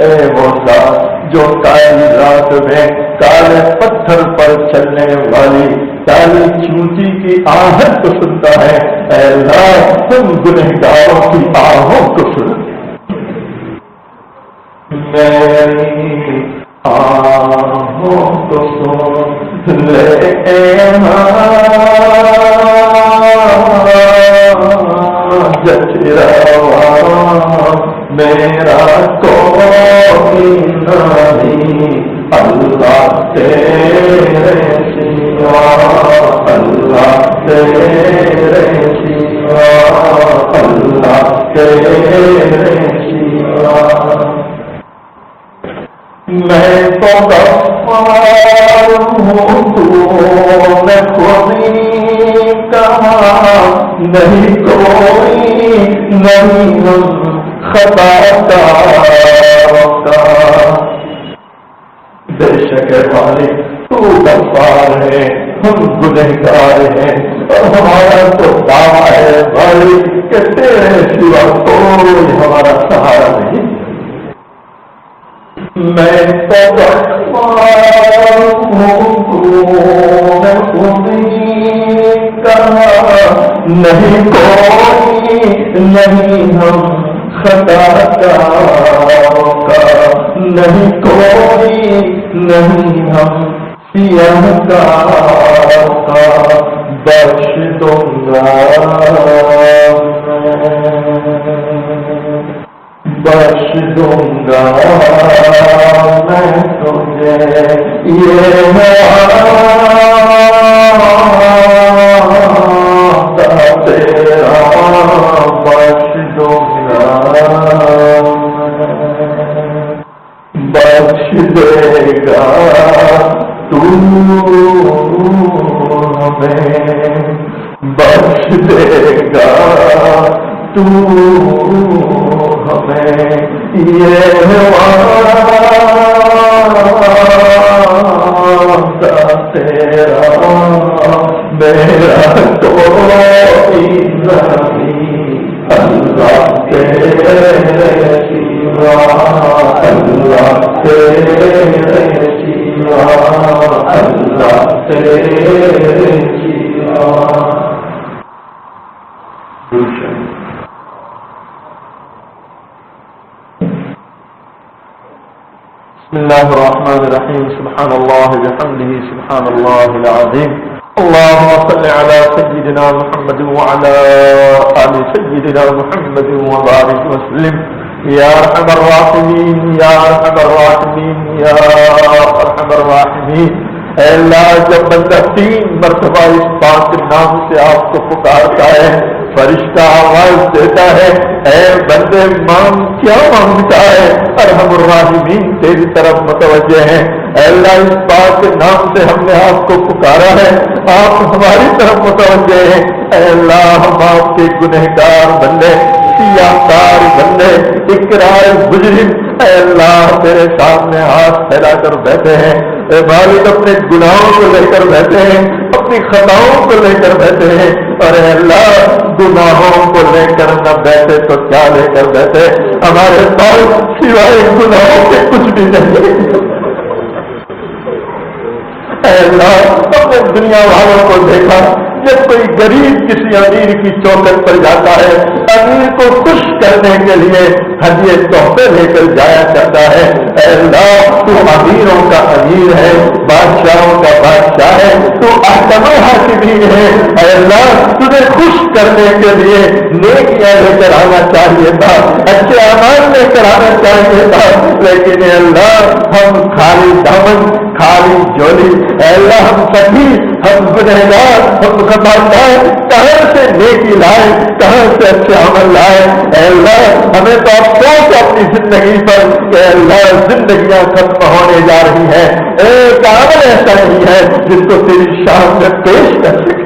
اے وہ ذات جو کالی رات میں کالے پتھر پر چلنے والی کالی چونٹی کی آہٹ کو سنتا ہے، اے اللہ تم گنہگاروں کی آہوں کو سن. میری آہوں کو سن لے جچروا، میرا کوئی نہیں اللہ تیرے سوا، اللہ تیرے سوا، اللہ تیرے سوا. میں تو غفار ہوں، تو میں خودی کہاں نہیں کوئی نہیں ہم خطا کا. بے شک والے تو غفار ہے، ہم گنہگار ہیں، اور ہمارا تو دعویٰ ہے بھائی کہ تیرے سوا کوئی ہمارا سہارا نہیں. میں تو غفار ہوں، میں خودی کہاں نہیں کوئی نہیں ہم خطا کا، نہیں کوئی نہیں ہم سیاہ کا. بخش دوں گا بخش دوں گا میں تجھے یہ تیرا، بخش دوں گا بخش دے گا تو ہمیں، بخش دے گا تو ہمیں. یہ وعدہ تیرا میرا کوئی نہیں اللہ تیرے سوا، اللہ تیرے سوا، اللہ تیرے سوا. بسم اللہ الرحمن الرحیم. سبحان اللہ بحمدہ، سبحان اللہ العظیم. اللهم صل على سيدنا محمد وعلى آل سيدنا محمد وبارك وسلم یا ارحم الراحمین یا ارحم الراحمین یا ارحم الراحمین۔ اے اللہ جب بندہ 3 مرتبہ اس پاک نام سے آپ کو پکارتا ہے فرشتہ آواز دیتا ہے اے بندے مانگ کیا مانگتا ہے؟ ارحم الراحمین تیری طرف متوجہ ہیں۔ اے اللہ اس پاک نام سے ہم نے آپ کو پکارا ہے، آپ ہماری طرف متوجہ ہیں۔ اے اللہ ہم آپ کے گنہگار بندے، سیاہکار بندے، اقرار مجرم، اے اللہ تیرے سامنے ہاتھ پھیلا کر بیٹھے ہیں۔ اے مالک اپنے گناہوں کو لے کر بیٹھے ہیں، اپنی خطاؤں کو لے کر بیٹھے ہیں، اور اے اللہ گناہوں کو لے کر نہ بیٹھے تو کیا لے کر بیٹھے؟ ہمارے پاس سوائے گناہوں کے کچھ بھی نہیں۔ اے اللہ ہم نے دنیا والوں کو دیکھا، جب کوئی غریب کسی امیر کی چوکٹ پر جاتا ہے امیر کو خوش کرنے کے لیے ہدیے تحفے لے کر جایا کرتا ہے۔ اے اللہ تو امیروں کا امیر ہے، بادشاہوں کا بادشاہ ہے، تو احکم الحاکمین ہے۔ اے اللہ تجھے خوش کرنے کے لیے نیکیاں لے کر آنا چاہیے تھا، اچھے اعمال لے کر آنا چاہیے تھا، لیکن اے اللہ ہم خالی دامن خالی جولی، اے اللہ ہم سبھی، ہم گنہگار، ہم خطاکار، کہاں سے نیکی لائے، کہاں سے اچھے عمل لائے؟ اے اللہ ہمیں تو افسوس اپنی زندگی پر کہ اے اللہ زندگیاں ختم ہونے جا رہی ہیں، ایک عمل ایسا نہیں ہے جس کو تیری شان میں پیش کر سکے۔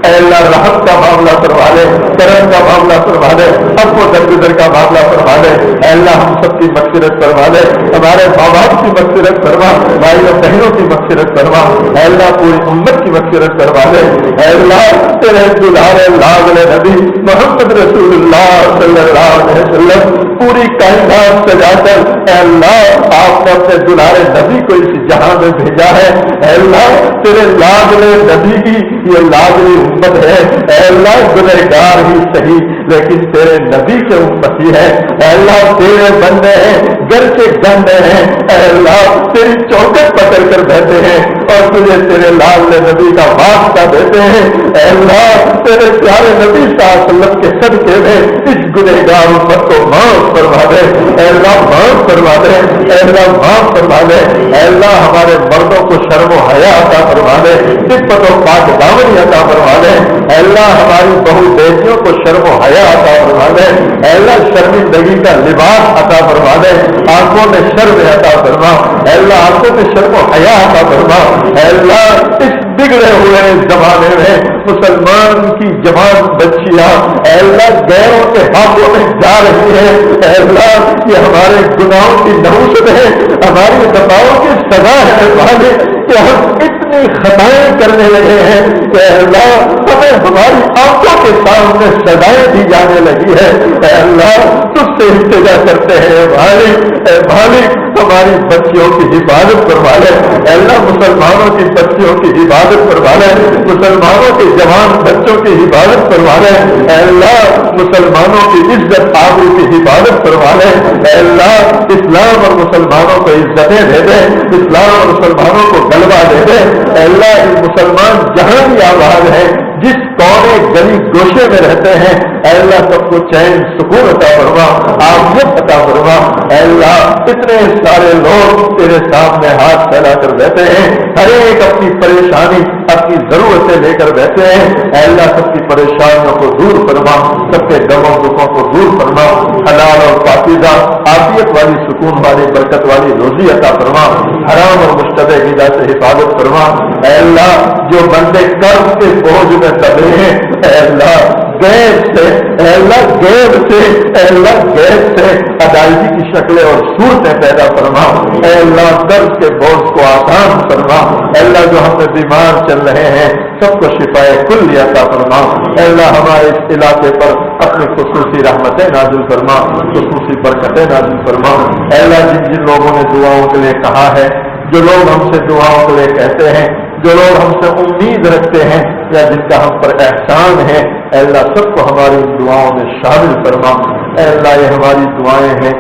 اے اللہ رحمت کا معاملہ کروا لے، کرم کا معاملہ کروا لے، اب وہ درگزر کا معاملہ کروا لے۔ اے اللہ ہم سب کی مغفرت کروا لے، ہمارے ماں باپ کی مغفرت کروا، بھائیوں بہنوں کی مغفرت کروا، اے اللہ پوری امت کی مغفرت کروا لے۔ اے اللہ تیرے دلارے لاڈلے نبی محمد رسول اللہ صلی اللہ علیہ وسلم پوری کائنات سجا کر اے اللہ آپ نے اپنے دلارے نبی کو اس جہاں میں بھیجا ہے۔ اے اللہ تیرے لاڈلے نبی کی یہ لاڈلی امت ہے، اے اللہ گنہگار ہی صحیح لیکن تیرے نبی کے امتی ہے۔ اے اللہ تیرے بندے ہیں، گھر کے گندے ہیں، اے اللہ تیری چوکٹ پکڑ کر بیٹھے ہیں اور تجھے تیرے لال نبی کا واسطہ دیتے ہیں۔ اے اللہ تیرے پیارے نبی صلی اللہ علیہ وسلم کے صدقے میں اس گنہگار امت کو معاف فرما دے، اے اللہ معاف فرما دے، اے اللہ معاف فرما دے۔ اے اللہ ہمارے مردوں کو شرم و حیا عطا فرما دے، عفت و پاک دامنی عطا فرما دے۔ اے اللہ ہماری بہو بیٹیوں کو شرم و حیا عطا فرما دے، اے اللہ شرمندگی کا لباس عطا فرما دے، آنکھوں میں شرم عطا فرما، اے اللہ آنکھوں میں شرم و حیا عطا فرما۔ اے اللہ اس بگڑے ہوئے زمانے میں مسلمان کی جوان بچیاں اے اللہ غیروں کے ہاتھوں میں جا رہی ہے، اے اللہ یہ ہمارے گناہوں کی نحوست ہے، ہماری خطاؤں کی سزا ہے مالک کہ ہم اتنی خطائیں کرنے لگے ہیں کہ اے اللہ ہمیں ہماری آنکھوں کے سامنے سزائیں دی جانے لگی ہے۔ اے اللہ تجھ سے التجا کرتے ہیں مالک، اے مالک ہماری بچیوں کی حفاظت کروا لے، اے اللہ مسلمانوں کی بچیوں کی حفاظت کروا لے، مسلمانوں کے جوان بچوں کی حفاظت کروا لے، اے اللہ مسلمانوں کی عزت آبرو کی حفاظت کروا لے، اے اللہ اسلام اور مسلمانوں کو عزتیں دے دے، اسلام اور مسلمانوں کو غلبہ دے دے۔ اے اللہ مسلمان جہاں بھی آباد ہے، جس کونے گلی گوشے میں رہتے ہیں، اے اللہ سب کو چین سکون عطا فرما، عافیت عطا فرما۔ اے اللہ اتنے سارے لوگ تیرے سامنے ہاتھ پھیلا کر بیٹھے ہیں، ہر ایک اپنی پریشانی اپنی ضرورتیں لے کر بیٹھے ہیں، اے اللہ سب کی پریشانیوں کو دور فرما، سب کے غموں دکھوں کو دور فرما، حلال اور پاکیزہ عافیت والی سکون والی برکت والی روزی عطا فرما، حرام اور مشتبہ غذا سے حفاظت فرما۔ اے اللہ جو بندے قرض کے بوجھ میں دبے ہیں، اے اللہ غیب سے، اے اللہ غیب سے، اے اللہ غیب سے ادائیگی کی شکلیں اور صورتیں پیدا فرما۔ اے اللہ قرض کے بوجھ کو آسان فرما، اے اللہ جو ہم سے بیمار چل رہے ہیں سب کو شفائے کل عطا فرما۔ اے اللہ ہمارے اس علاقے پر اپنی خصوصی رحمتیں نازل فرما، خصوصی برکتیں نازل فرما۔ اے اللہ جن جن لوگوں نے دعاؤں کے لیے کہا ہے، جو لوگ ہم سے دعاؤں کے لیے کہتے ہیں، جو لوگ ہم سے امید رکھتے ہیں یا جن کا ہم پر احسان ہے، اے اللہ سب کو ہماری دعاؤں میں شامل فرما۔ اے اللہ یہ ہماری دعائیں ہیں،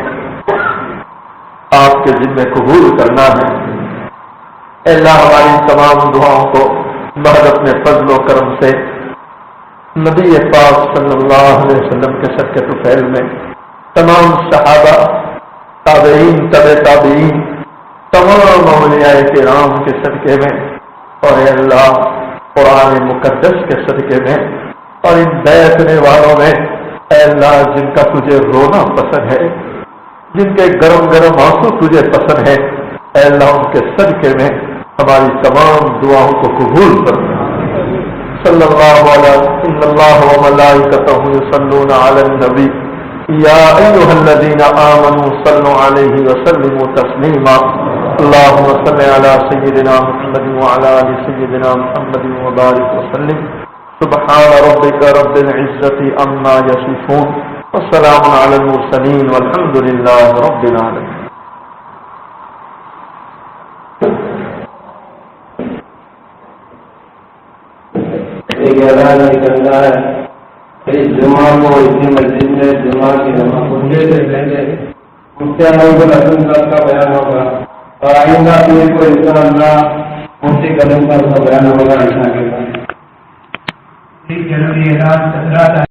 آپ کے ذمہ قبول کرنا ہے۔ اے اللہ ہماری تمام دعاؤں کو محض اپنے فضل و کرم سے نبی پاک صلی اللہ علیہ وسلم کے صدقے طفیل میں تمام صحابہ تابعین تابعین تمام اولیاء کرام کے صدقے میں اور اے اللہ قرآن مقدس کے صدقے میں اور ان بیٹھنے والوں میں اے اللہ جن کا تجھے رونا پسند ہے جن کے گرم گرم آنسو تجھے پسند ہے اے اللہ ان کے صدقے میں ہماری تمام دعاؤں کو قبول کر صلی اللہ علیہ ان اللہ وملائکتہ یصلون علی النبی یا ایھا الذین آمنوا صلوا علیہ وسلموا تسلیما اللهم صل علی سیدنا محمد وعلی آل سیدنا محمد وبارک وسلم سبحان ربک رب العزة عما یصفون والسلام علی المرسلین والحمد للہ رب العالمین. ایک اعلان نکلنا ہے اس جمعہ کو اسی مسجد میں جمعہ کی نماز پڑھنے سے پہلے مفتی انور حسن صاحب کا بیان ہوگا اور آئندہ پیر کو انشاءاللہ مفتی کریم صاحب کا بیان ہوگا. 30 جنوری اعلان 17 تاریخ